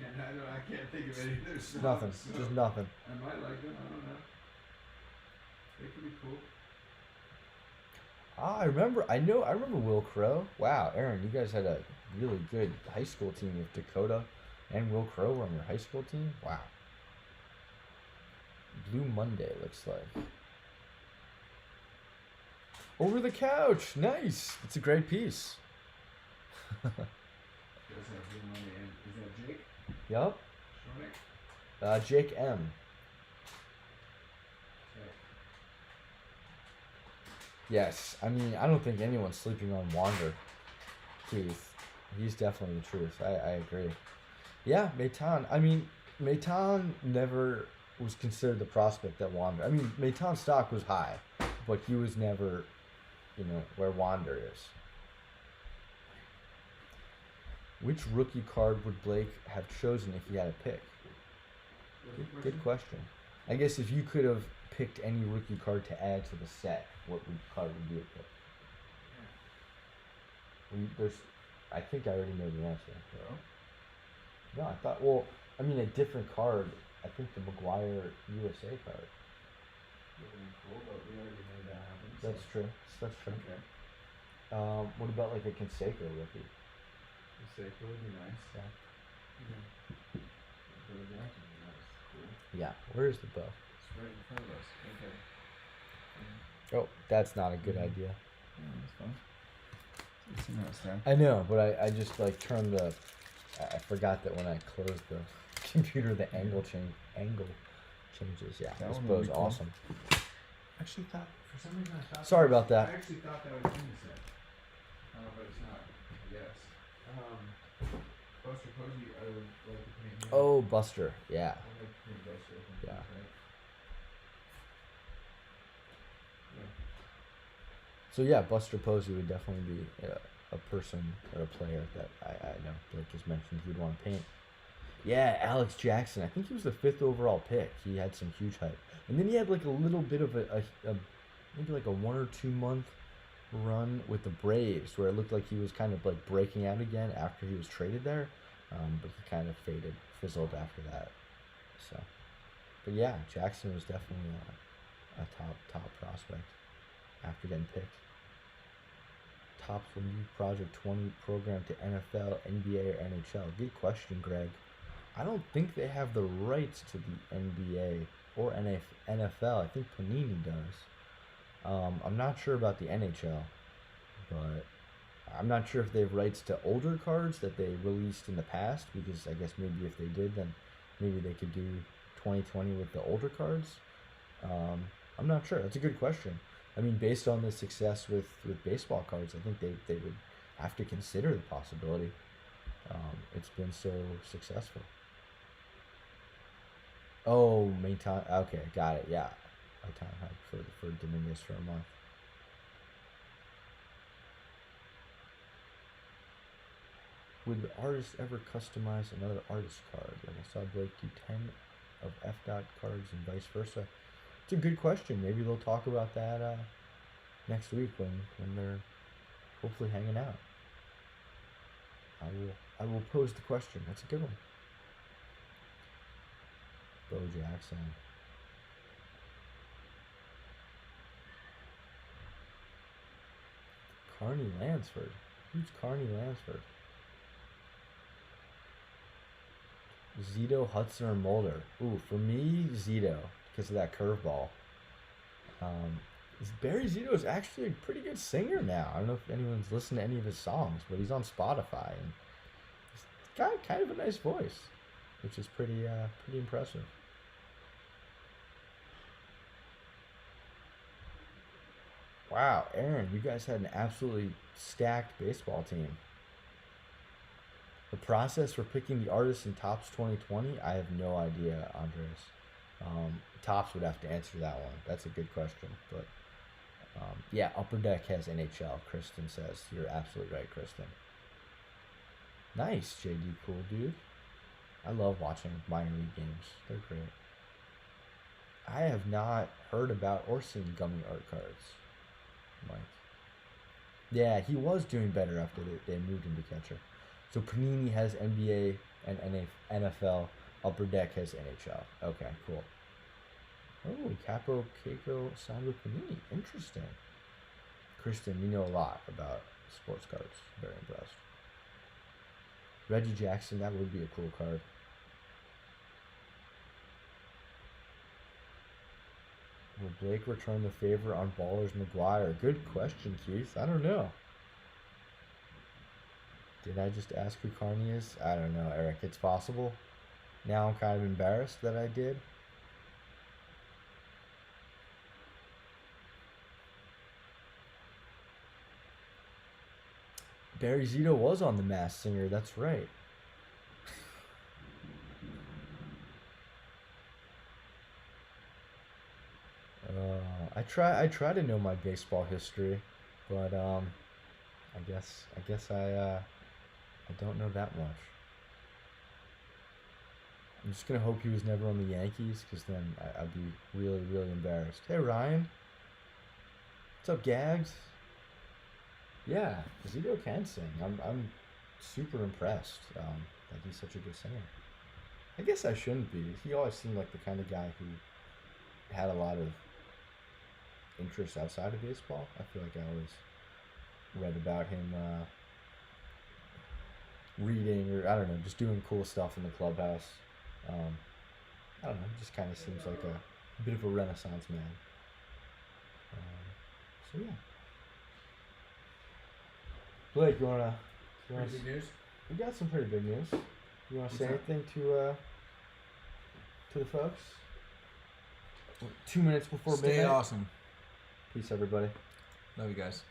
I can't think of any of their songs. Nothing. So Just nothing. I might like them. I don't know. They could be cool. I remember Will Crow. Wow, Aaron, you guys had a really good high school team with Dakota and Will Crow on your high school team. Wow. Blue Monday looks like. Over the Couch. Nice. It's a great piece. Does have Blue Monday and is that Jake? Yup. Sonic? Jake M. Yes, I mean, I don't think anyone's sleeping on Wander, Keith. He's definitely the truth. I agree. Yeah, Meitan. I mean, Meitan never was considered the prospect that Wander. I mean, Meitan's stock was high, but he was never, where Wander is. Which rookie card would Blake have chosen if he had a pick? Good question. I guess if you could have picked any rookie card to add to the set, what card would you have picked? I think I already know the answer. No, I thought. Well, I mean, a different card. I think the McGuire USA card. Cool, but we already know that happens. That's true. That's true. Okay. What about like a Canseco rookie? Canseco would be nice. Yeah. Bill Jackson would be nice. Cool. Yeah. Where is the bow? It's right in front of us. Okay. Oh, that's not a good idea. Yeah, that's fine. Let's see how it's done. I know, but I just like turned the. I forgot that when I closed the computer, the angle changes. Yeah, That this one would bow's be cool. awesome. I actually thought, for some reason, I thought. Sorry about that. I actually thought that was in the set. But it's not. Yes. Buster Posey, I would like to paint him. Oh, Buster. Yeah. I'd like to paint Buster. I think Yeah. he's right. So yeah, Buster Posey would definitely be a person or a player that I know. Blake just mentioned he would want to paint. Yeah, Alex Jackson. I think he was the 5th overall pick. He had some huge hype, and then he had like a little bit of a maybe like a 1 or 2 month run with the Braves where it looked like he was kind of like breaking out again after he was traded there, but he kind of fizzled after that. So, but yeah, Jackson was definitely a top prospect after getting picked. Tops from new Project 20 program to NFL, NBA, or NHL? Good question, Greg. I don't think they have the rights to the NBA or NFL. I think Panini does. I'm not sure about the NHL, but I'm not sure if they have rights to older cards that they released in the past, because I guess maybe if they did, then maybe they could do 2020 with the older cards. I'm not sure. That's a good question. I mean, based on the success with baseball cards, I think they would have to consider the possibility. It's been so successful. Oh, main time. Okay, got it. Yeah, a time hype for Dominguez for a month. Would the artist ever customize another artist card? Like I saw Blake do 10 of F. Dot cards and vice versa. It's a good question. Maybe they'll talk about that next week when they're hopefully hanging out. I will pose the question. That's a good one. Bo Jackson. Carney Lansford. Who's Carney Lansford? Zito, Hudson, or Mulder? Ooh, for me, Zito, because of that curveball. Barry Zito is actually a pretty good singer now. I don't know if anyone's listened to any of his songs, but he's on Spotify, and he's got kind of a nice voice, which is pretty impressive. Wow, Aaron, you guys had an absolutely stacked baseball team. The process for picking the artists in Topps 2020, I have no idea, Andres. Topps would have to answer that one. That's a good question. But yeah, Upper Deck has NHL, Kristen says. You're absolutely right, Kristen. Nice, JD Cool Dude. I love watching minor league games. They're great. I have not heard about or seen Gummy Art cards, Mike. Yeah, he was doing better after they moved him to catcher. So Panini has NBA and NFL. Upper Deck has NHL. Okay, cool. Oh, Capo Keiko signed with Panini. Interesting. Kristen, you know a lot about sports cards. Very impressed. Reggie Jackson, that would be a cool card. Will Blake return the favor on Ballers McGuire? Good question, Keith. I don't know. Did I just ask who Carney is? I don't know, Eric. It's possible. Now I'm kind of embarrassed that I did. Barry Zito was on The Masked Singer. That's right. I try to know my baseball history, but I guess I don't know that much. I'm just gonna hope he was never on the Yankees, because then I'd be really, really embarrassed. Hey Ryan, what's up, Gags? Yeah, Zito can sing. I'm super impressed that he's such a good singer. I guess I shouldn't be. He always seemed like the kind of guy who had a lot of interest outside of baseball. I feel like I always read about him reading, or I don't know, just doing cool stuff in the clubhouse. I don't know, just kind of seems like a bit of a renaissance man. So yeah. Blake, you wanna Big news? We got some pretty big news. You wanna say anything to the folks? 2 minutes before midnight. Stay awesome. Peace, everybody. Love you guys.